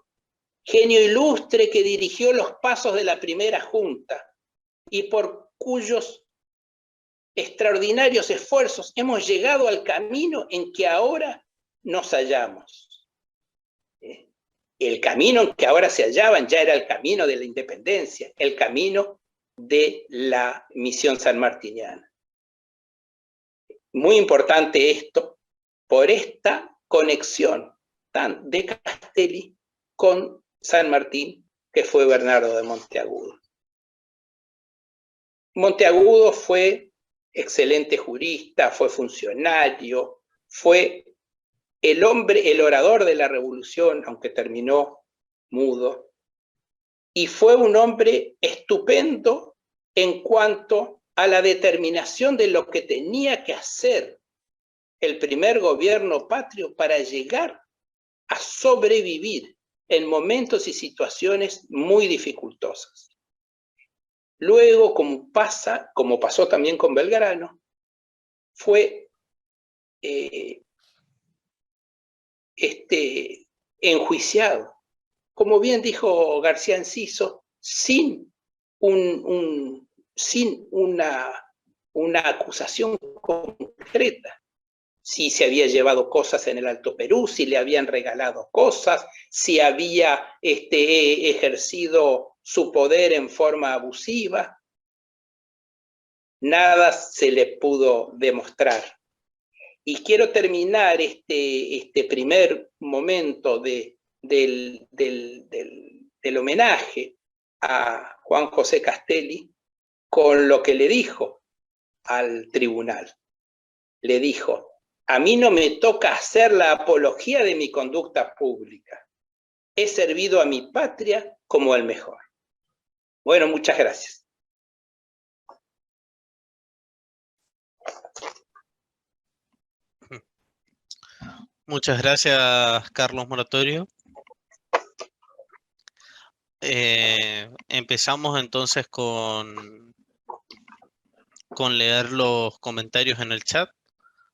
genio ilustre que dirigió los pasos de la primera junta y por cuyos extraordinarios esfuerzos hemos llegado al camino en que ahora nos hallamos. El camino en que ahora se hallaban ya era el camino de la independencia, el camino de la misión sanmartiniana. Muy importante esto por esta conexión de Castelli con San Martín, que fue Bernardo de Monteagudo. Monteagudo fue excelente jurista, fue funcionario, fue el orador de la revolución, aunque terminó mudo, y fue un hombre estupendo en cuanto a la determinación de lo que tenía que hacer el primer gobierno patrio para llegar a sobrevivir en momentos y situaciones muy dificultosas. Luego, como pasó también con Belgrano, fue enjuiciado, como bien dijo García Enciso, sin una acusación concreta. Si se había llevado cosas en el Alto Perú, si le habían regalado cosas, si había ejercido su poder en forma abusiva. Nada se le pudo demostrar. Y quiero terminar este primer momento del homenaje a Juan José Castelli con lo que le dijo al tribunal. Le dijo: a mí no me toca hacer la apología de mi conducta pública. He servido a mi patria como el mejor. Bueno, muchas gracias. Muchas gracias, Carlos Moratorio. Empezamos entonces con leer los comentarios en el chat.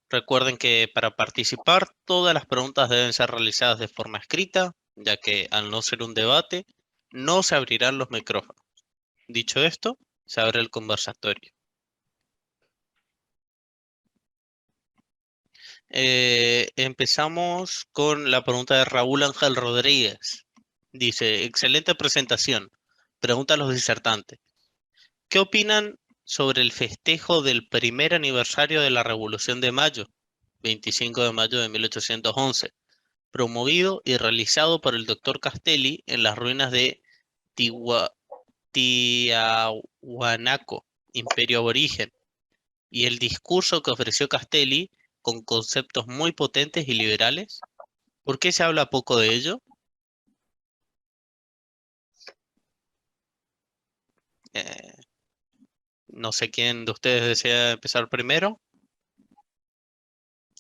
Recuerden que para participar todas las preguntas deben ser realizadas de forma escrita, ya que al no ser un debate, no se abrirán los micrófonos. Dicho esto, se abre el conversatorio. Empezamos con la pregunta de Raúl Ángel Rodríguez. Dice: excelente presentación. Pregunta a los disertantes: ¿qué opinan sobre el festejo del primer aniversario de la Revolución de Mayo, 25 de mayo de 1811, promovido y realizado por el doctor Castelli en las ruinas de Tiahuanaco, imperio aborigen, y el discurso que ofreció Castelli con conceptos muy potentes y liberales? ¿Por qué se habla poco de ello? No sé quién de ustedes desea empezar primero.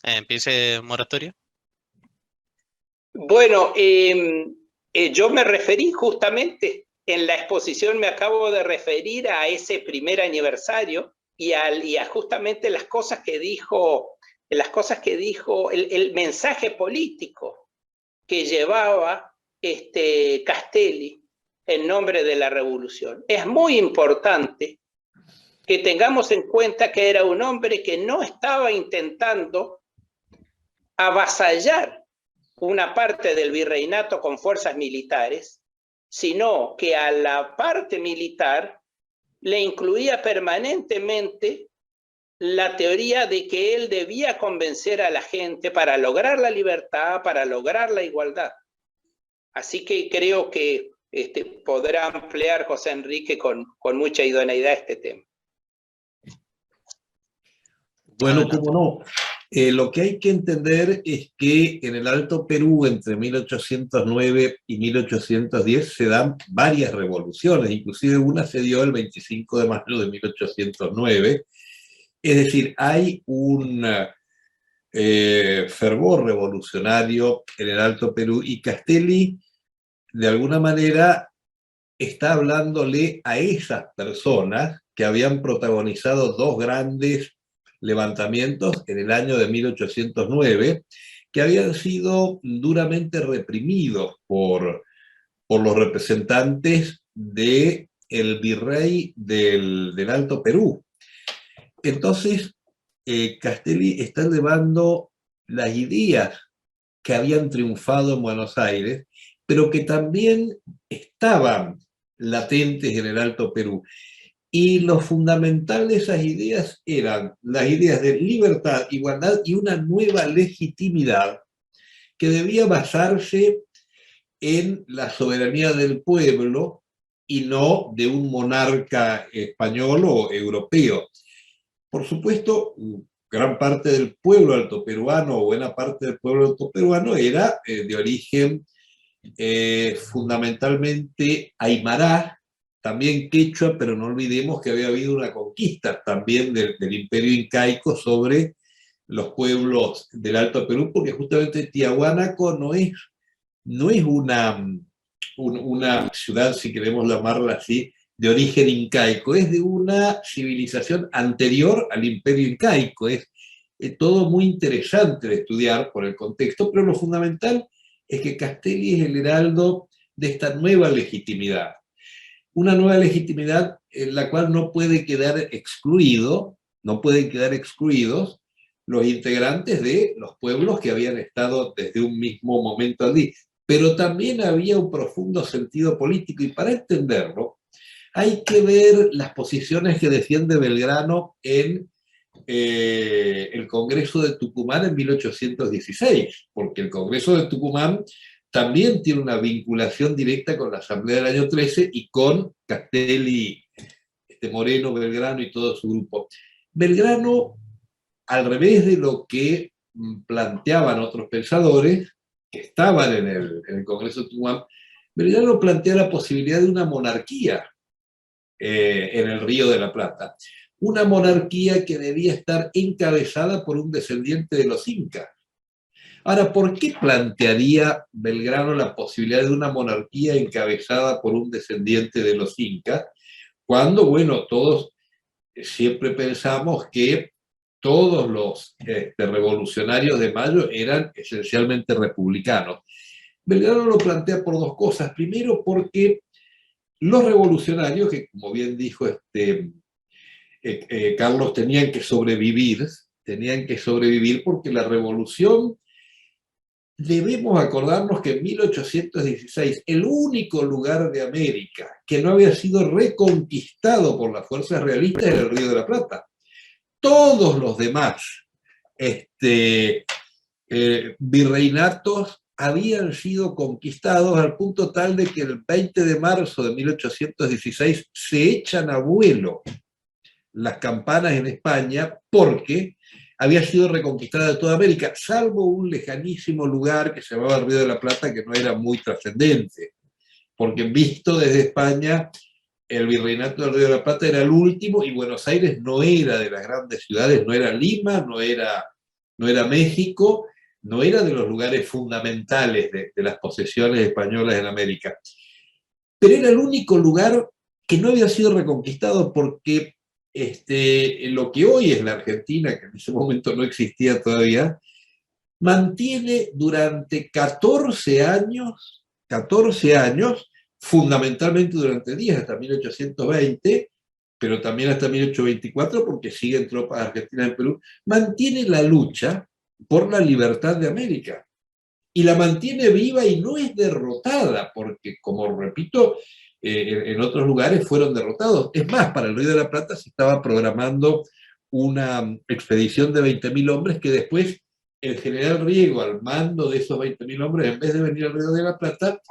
Empiece Moratorio. Bueno, yo me referí justamente, en la exposición me acabo de referir a ese primer aniversario y a justamente las cosas que dijo, el mensaje político que llevaba Castelli en nombre de la revolución. Es muy importante que tengamos en cuenta que era un hombre que no estaba intentando avasallar una parte del virreinato con fuerzas militares, sino que a la parte militar le incluía permanentemente la teoría de que él debía convencer a la gente para lograr la libertad, para lograr la igualdad. Así que creo que podrá ampliar José Enrique con mucha idoneidad este tema. Bueno, cómo no. Lo que hay que entender es que en el Alto Perú, entre 1809 y 1810, se dan varias revoluciones, inclusive una se dio el 25 de mayo de 1809. Es decir, hay un fervor revolucionario en el Alto Perú, y Castelli, de alguna manera, está hablándole a esas personas que habían protagonizado dos grandes levantamientos en el año de 1809, que habían sido duramente reprimidos por los representantes del virrey del Alto Perú. Entonces, Castelli está llevando las ideas que habían triunfado en Buenos Aires, pero que también estaban latentes en el Alto Perú. Y lo fundamental de esas ideas eran las ideas de libertad, igualdad y una nueva legitimidad que debía basarse en la soberanía del pueblo y no de un monarca español o europeo. Por supuesto, gran parte del pueblo altoperuano, o buena parte del pueblo altoperuano, era de origen fundamentalmente aymara, también quechua, pero no olvidemos que había habido una conquista también del imperio incaico sobre los pueblos del Alto Perú, porque justamente Tiahuanaco no es una ciudad, si queremos llamarla así, de origen incaico, es de una civilización anterior al imperio incaico. Es todo muy interesante de estudiar por el contexto, pero lo fundamental es que Castelli es el heraldo de esta nueva legitimidad. Una nueva legitimidad en la cual no pueden quedar excluidos los integrantes de los pueblos que habían estado desde un mismo momento allí. Pero también había un profundo sentido político, y para entenderlo hay que ver las posiciones que defiende Belgrano en el Congreso de Tucumán en 1816, porque el Congreso de Tucumán también tiene una vinculación directa con la Asamblea del año 13 y con Castelli, Moreno, Belgrano y todo su grupo. Belgrano, al revés de lo que planteaban otros pensadores que estaban en el Congreso de Tucumán, Belgrano plantea la posibilidad de una monarquía en el Río de la Plata. Una monarquía que debía estar encabezada por un descendiente de los incas. Ahora, ¿por qué plantearía Belgrano la posibilidad de una monarquía encabezada por un descendiente de los incas? Cuando, bueno, todos siempre pensamos que todos los revolucionarios de Mayo eran esencialmente republicanos. Belgrano lo plantea por dos cosas. Primero, porque los revolucionarios, que como bien dijo Carlos, tenían que sobrevivir porque la revolución, debemos acordarnos que en 1816, el único lugar de América que no había sido reconquistado por las fuerzas realistas era el Río de la Plata. Todos los demás virreinatos habían sido conquistados al punto tal de que el 20 de marzo de 1816 se echan a vuelo las campanas en España porque había sido reconquistada de toda América, salvo un lejanísimo lugar que se llamaba el Río de la Plata, que no era muy trascendente, porque visto desde España, el virreinato del Río de la Plata era el último, y Buenos Aires no era de las grandes ciudades, no era Lima, no era México, no era de los lugares fundamentales de las posesiones españolas en América. Pero era el único lugar que no había sido reconquistado, porque lo que hoy es la Argentina, que en ese momento no existía todavía, mantiene durante 14 años, fundamentalmente durante 10, hasta 1820, pero también hasta 1824, porque siguen tropas argentinas en Perú, mantiene la lucha por la libertad de América. Y la mantiene viva y no es derrotada, porque, como repito, en otros lugares fueron derrotados. Es más, para el Río de la Plata se estaba programando una expedición de 20.000 hombres que después el general Riego, al mando de esos 20.000 hombres, en vez de venir al Río de la Plata,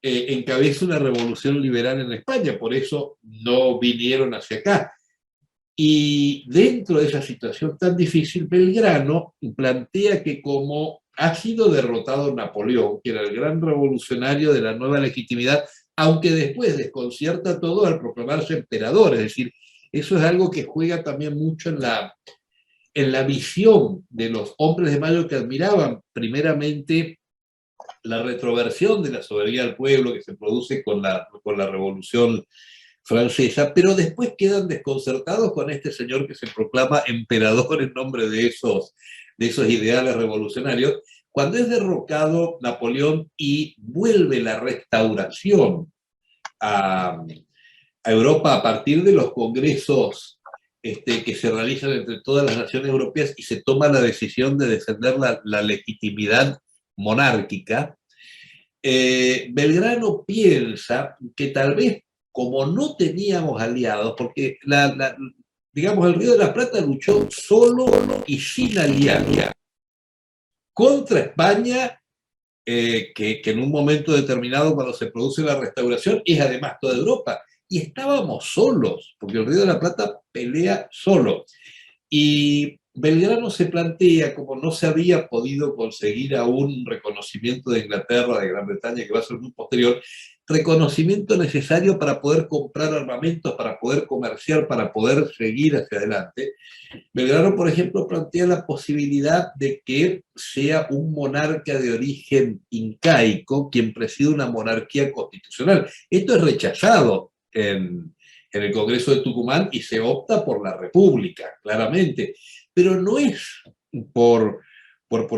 encabeza una revolución liberal en España. Por eso no vinieron hacia acá. Y dentro de esa situación tan difícil, Belgrano plantea que como ha sido derrotado Napoleón, que era el gran revolucionario de la nueva legitimidad, aunque después desconcierta todo al proclamarse emperador, es decir, eso es algo que juega también mucho en la visión de los hombres de Mayo, que admiraban primeramente la retroversión de la soberanía del pueblo que se produce con la revolución francesa, pero después quedan desconcertados con este señor que se proclama emperador en nombre de esos ideales revolucionarios, cuando es derrocado Napoleón y vuelve la restauración a Europa a partir de los congresos que se realizan entre todas las naciones europeas, y se toma la decisión de defender la legitimidad monárquica. Belgrano piensa que tal vez, como no teníamos aliados, porque digamos, el Río de la Plata luchó solo y sin aliados contra España, que en un momento determinado, cuando se produce la restauración, es además toda Europa. Y estábamos solos, porque el Río de la Plata pelea solo. Y Belgrano se plantea, como no se había podido conseguir aún un reconocimiento de Inglaterra, de Gran Bretaña, que va a ser muy posterior, reconocimiento necesario para poder comprar armamentos, para poder comerciar, para poder seguir hacia adelante. Belgrano, por ejemplo, plantea la posibilidad de que sea un monarca de origen incaico quien presida una monarquía constitucional. Esto es rechazado en el Congreso de Tucumán y se opta por la República, claramente. Pero no es por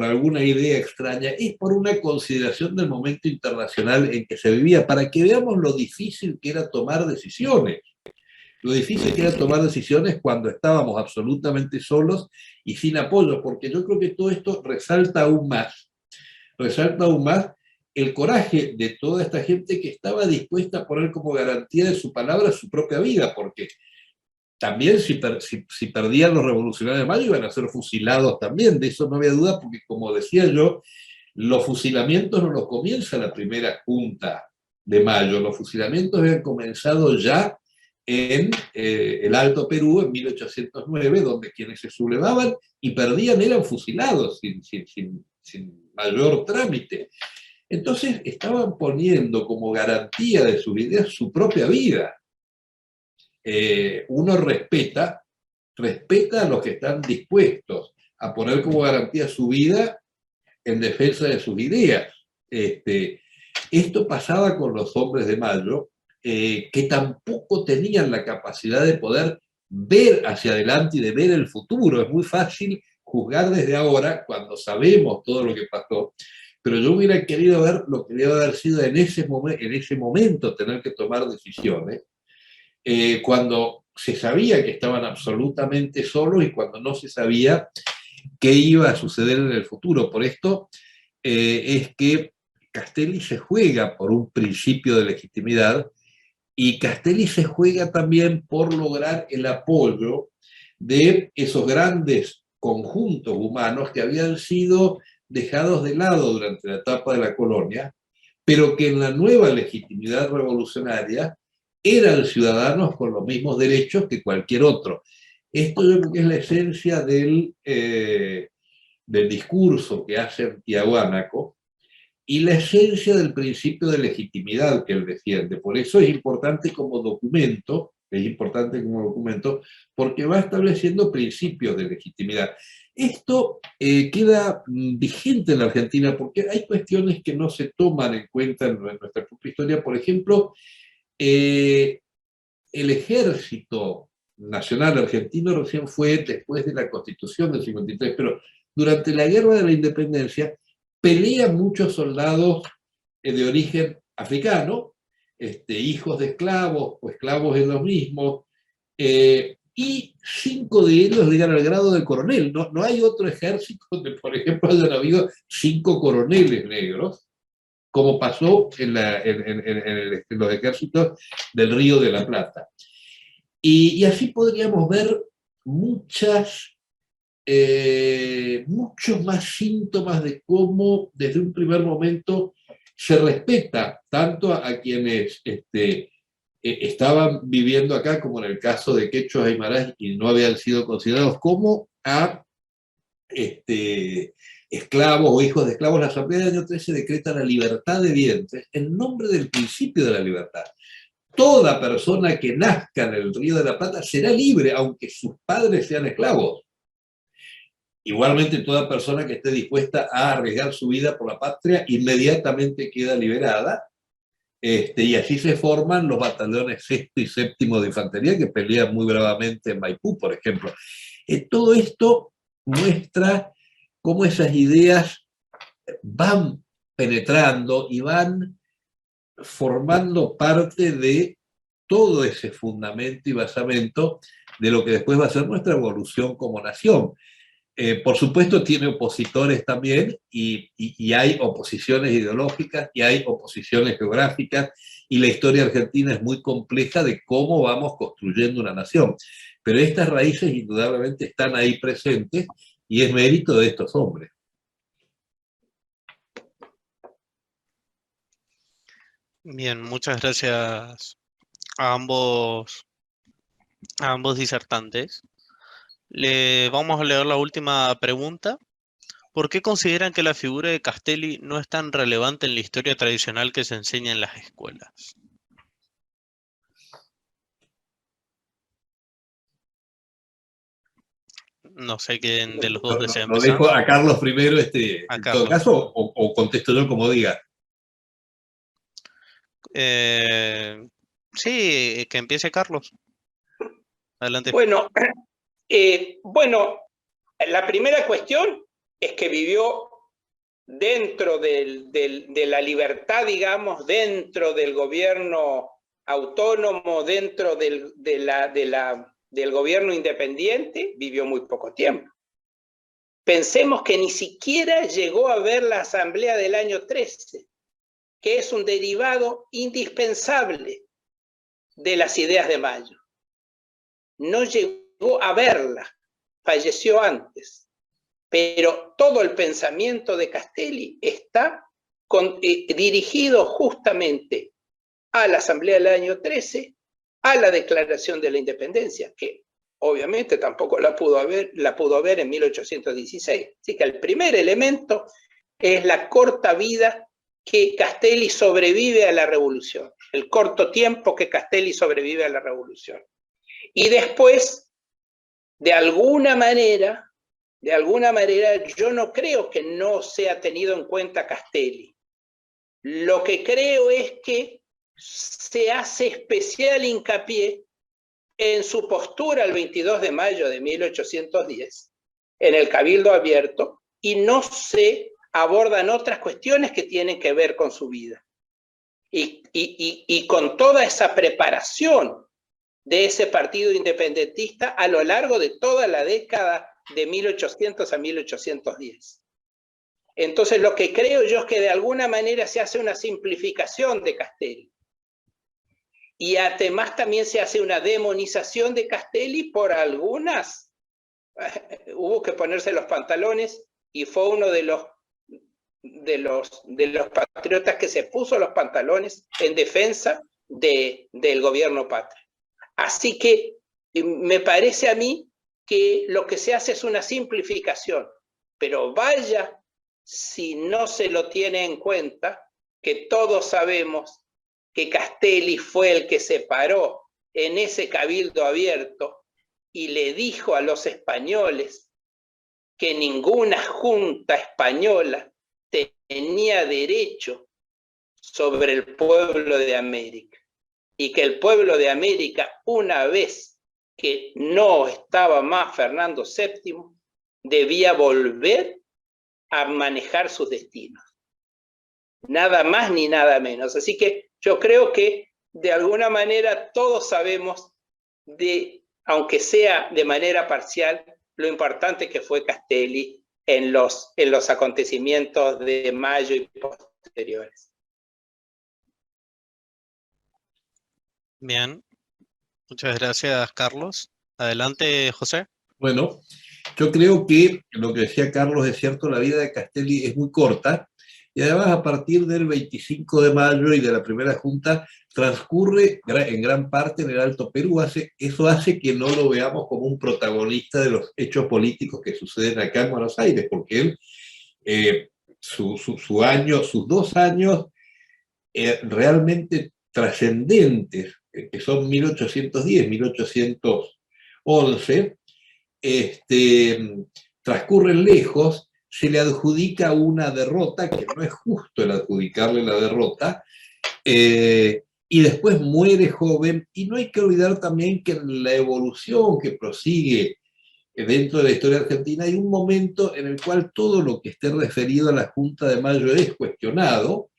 alguna idea extraña, es por una consideración del momento internacional en que se vivía, para que veamos lo difícil que era tomar decisiones. Lo difícil que era tomar decisiones cuando estábamos absolutamente solos y sin apoyo, porque yo creo que todo esto resalta aún más el coraje de toda esta gente que estaba dispuesta a poner como garantía de su palabra su propia vida, porque también si perdían los revolucionarios de mayo iban a ser fusilados también, de eso no había duda, porque como decía yo, los fusilamientos no los comienza la primera junta de mayo, los fusilamientos habían comenzado ya en el Alto Perú en 1809, donde quienes se sublevaban y perdían eran fusilados sin mayor trámite. Entonces estaban poniendo como garantía de sus ideas su propia vida. Uno respeta a los que están dispuestos a poner como garantía su vida en defensa de sus ideas. Esto pasaba con los hombres de Mayo, que tampoco tenían la capacidad de poder ver hacia adelante y de ver el futuro. Es muy fácil juzgar desde ahora, cuando sabemos todo lo que pasó, pero yo hubiera querido ver lo que debe haber sido en ese momento tener que tomar decisiones, cuando se sabía que estaban absolutamente solos y cuando no se sabía qué iba a suceder en el futuro. Por esto es que Castelli se juega por un principio de legitimidad y Castelli se juega también por lograr el apoyo de esos grandes conjuntos humanos que habían sido dejados de lado durante la etapa de la colonia, pero que en la nueva legitimidad revolucionaria eran ciudadanos con los mismos derechos que cualquier otro. Esto yo creo que es la esencia del discurso que hace Tiahuanaco y la esencia del principio de legitimidad que él defiende. Por eso es importante como documento, porque va estableciendo principios de legitimidad. Esto queda vigente en la Argentina porque hay cuestiones que no se toman en cuenta en nuestra propia historia. Por ejemplo, el ejército nacional argentino recién fue después de la Constitución del 53, pero durante la Guerra de la Independencia pelean muchos soldados de origen africano, hijos de esclavos o esclavos en los mismos, y 5 de ellos llegan al grado de coronel. No hay otro ejército donde, por ejemplo, hayan habido 5 coroneles negros, como pasó en los ejércitos del Río de la Plata. Y así podríamos ver muchos más síntomas de cómo desde un primer momento se respeta tanto a quienes estaban viviendo acá, como en el caso de quechuas aymaras y no habían sido considerados, como a esclavos o hijos de esclavos. La Asamblea del año 13 decreta la libertad de vientres en nombre del principio de la libertad. Toda persona que nazca en el Río de la Plata será libre, aunque sus padres sean esclavos. Igualmente, toda persona que esté dispuesta a arriesgar su vida por la patria inmediatamente queda liberada. Y así se forman los batallones 6º y 7º de infantería que pelean muy bravamente en Maipú, por ejemplo. Todo esto muestra cómo esas ideas van penetrando y van formando parte de todo ese fundamento y basamento de lo que después va a ser nuestra evolución como nación. Por supuesto tiene opositores también y hay oposiciones ideológicas y hay oposiciones geográficas y la historia argentina es muy compleja de cómo vamos construyendo una nación. Pero estas raíces indudablemente están ahí presentes y es mérito de estos hombres. Bien, muchas gracias a ambos disertantes. Vamos a leer la última pregunta. ¿Por qué consideran que la figura de Castelli no es tan relevante en la historia tradicional que se enseña en las escuelas? No sé quién de los dos desea Lo empezar. dejo a Carlos primero, A en Carlos. todo caso, o contesto yo como diga. Sí, que empiece Carlos. Adelante. Bueno, la primera cuestión es que vivió dentro de la libertad, digamos, dentro del gobierno autónomo, dentro del gobierno independiente, vivió muy poco tiempo. Pensemos que ni siquiera llegó a ver la Asamblea del año 13, que es un derivado indispensable de las ideas de Mayo. No llegó a verla, falleció antes. Pero todo el pensamiento de Castelli está dirigido justamente a la Asamblea del año 13, a la Declaración de la Independencia, que obviamente tampoco la pudo ver en 1816. Así que el primer elemento es la corta vida que Castelli sobrevive a la revolución, el corto tiempo que Castelli sobrevive a la revolución. Y después, de alguna manera, yo no creo que no sea tenido en cuenta Castelli. Lo que creo es que se hace especial hincapié en su postura el 22 de mayo de 1810, en el Cabildo Abierto, y no se abordan otras cuestiones que tienen que ver con su vida. Y con toda esa preparación de ese partido independentista a lo largo de toda la década de 1800 a 1810. Entonces lo que creo yo es que de alguna manera se hace una simplificación de Castelli. Y además también se hace una demonización de Castelli por algunas. Hubo que ponerse los pantalones y fue uno de los patriotas que se puso los pantalones en defensa del gobierno patrio. Así que me parece a mí que lo que se hace es una simplificación, pero vaya si no se lo tiene en cuenta, que todos sabemos que Castelli fue el que se paró en ese Cabildo Abierto y le dijo a los españoles que ninguna junta española tenía derecho sobre el pueblo de América, y que el pueblo de América, una vez que no estaba más Fernando VII, debía volver a manejar sus destinos. Nada más ni nada menos. Así que yo creo que de alguna manera todos sabemos, aunque sea de manera parcial, lo importante que fue Castelli en los acontecimientos de mayo y posteriores. Bien, muchas gracias, Carlos. Adelante, José. Bueno, yo creo que lo que decía Carlos es cierto, la vida de Castelli es muy corta, y además a partir del 25 de mayo y de la primera junta transcurre en gran parte en el Alto Perú. Eso hace que no lo veamos como un protagonista de los hechos políticos que suceden acá en Buenos Aires, porque él, sus 2 años realmente trascendentes, que son 1810, 1811, transcurren lejos, se le adjudica una derrota, que no es justo el adjudicarle la derrota, y después muere joven. Y no hay que olvidar también que en la evolución que prosigue dentro de la historia argentina hay un momento en el cual todo lo que esté referido a la Junta de Mayo es cuestionado,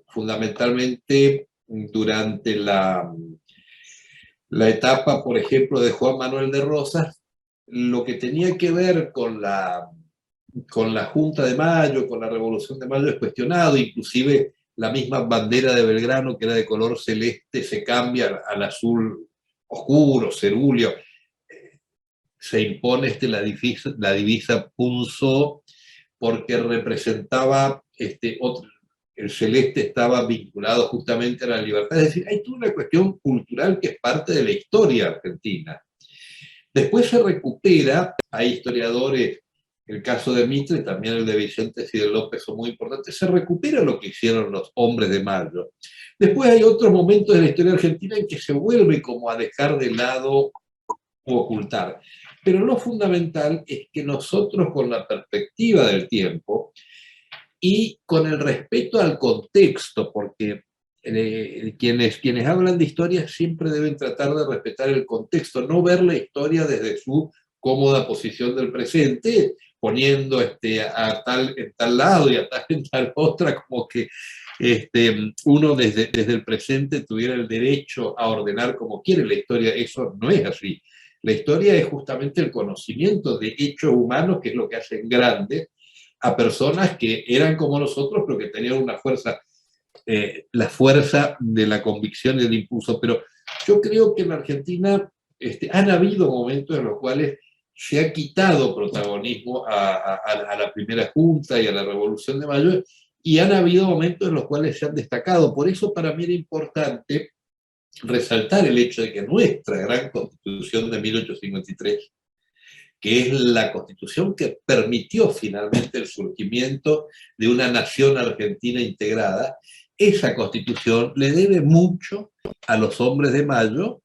fundamentalmente durante la etapa, por ejemplo, de Juan Manuel de Rosas. Lo que tenía que ver con la Junta de Mayo, con la Revolución de Mayo, es cuestionado. Inclusive la misma bandera de Belgrano, que era de color celeste, se cambia al azul oscuro, cerúleo. Se impone la divisa punzo, porque representaba el celeste estaba vinculado justamente a la libertad. Es decir, hay toda una cuestión cultural que es parte de la historia argentina. Después se recupera, hay historiadores, el caso de Mitre, también el de Vicente y de López son muy importantes, se recupera lo que hicieron los hombres de Mayo. Después hay otros momentos de la historia argentina en que se vuelve como a dejar de lado o ocultar. Pero lo fundamental es que nosotros, con la perspectiva del tiempo y con el respeto al contexto, porque quienes hablan de historia siempre deben tratar de respetar el contexto, no ver la historia desde su cómoda posición del presente, poniendo a tal en tal lado y a tal en tal otra, como que uno desde el presente tuviera el derecho a ordenar como quiere la historia. Eso no es así. La historia es justamente el conocimiento de hechos humanos, que es lo que hacen grande a personas que eran como nosotros, pero que tenían una fuerza, la fuerza de la convicción y del impulso. Pero yo creo que en Argentina han habido momentos en los cuales se ha quitado protagonismo a la primera junta y a la Revolución de Mayo, y han habido momentos en los cuales se han destacado. Por eso para mí era importante resaltar el hecho de que nuestra gran Constitución de 1853, que es la Constitución que permitió finalmente el surgimiento de una nación argentina integrada, esa Constitución le debe mucho a los hombres de Mayo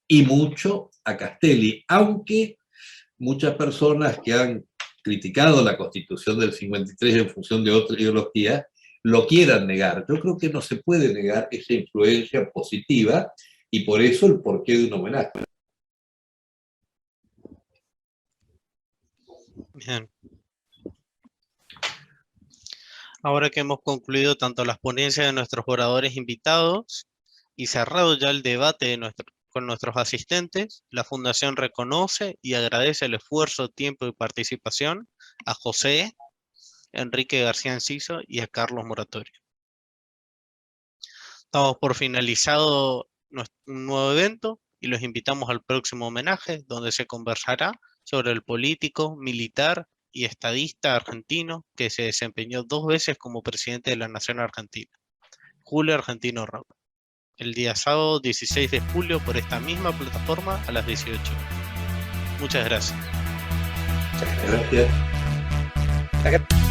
y mucho a Castelli, aunque muchas personas que han criticado la Constitución del 53 en función de otra ideología lo quieran negar. Yo creo que no se puede negar esa influencia positiva, y por eso el porqué de un homenaje. Bien. Ahora que hemos concluido tanto las ponencias de nuestros oradores invitados y cerrado ya el debate con nuestros asistentes, la Fundación reconoce y agradece el esfuerzo, tiempo y participación a José Enrique García Enciso y a Carlos Moratorio. Damos por finalizado un nuevo evento y los invitamos al próximo homenaje, donde se conversará sobre el político, militar y estadista argentino que se desempeñó 2 veces como presidente de la Nación Argentina, Julio Argentino Roca, el día sábado 16 de julio por esta misma plataforma a las 18 horas. Muchas gracias. Gracias.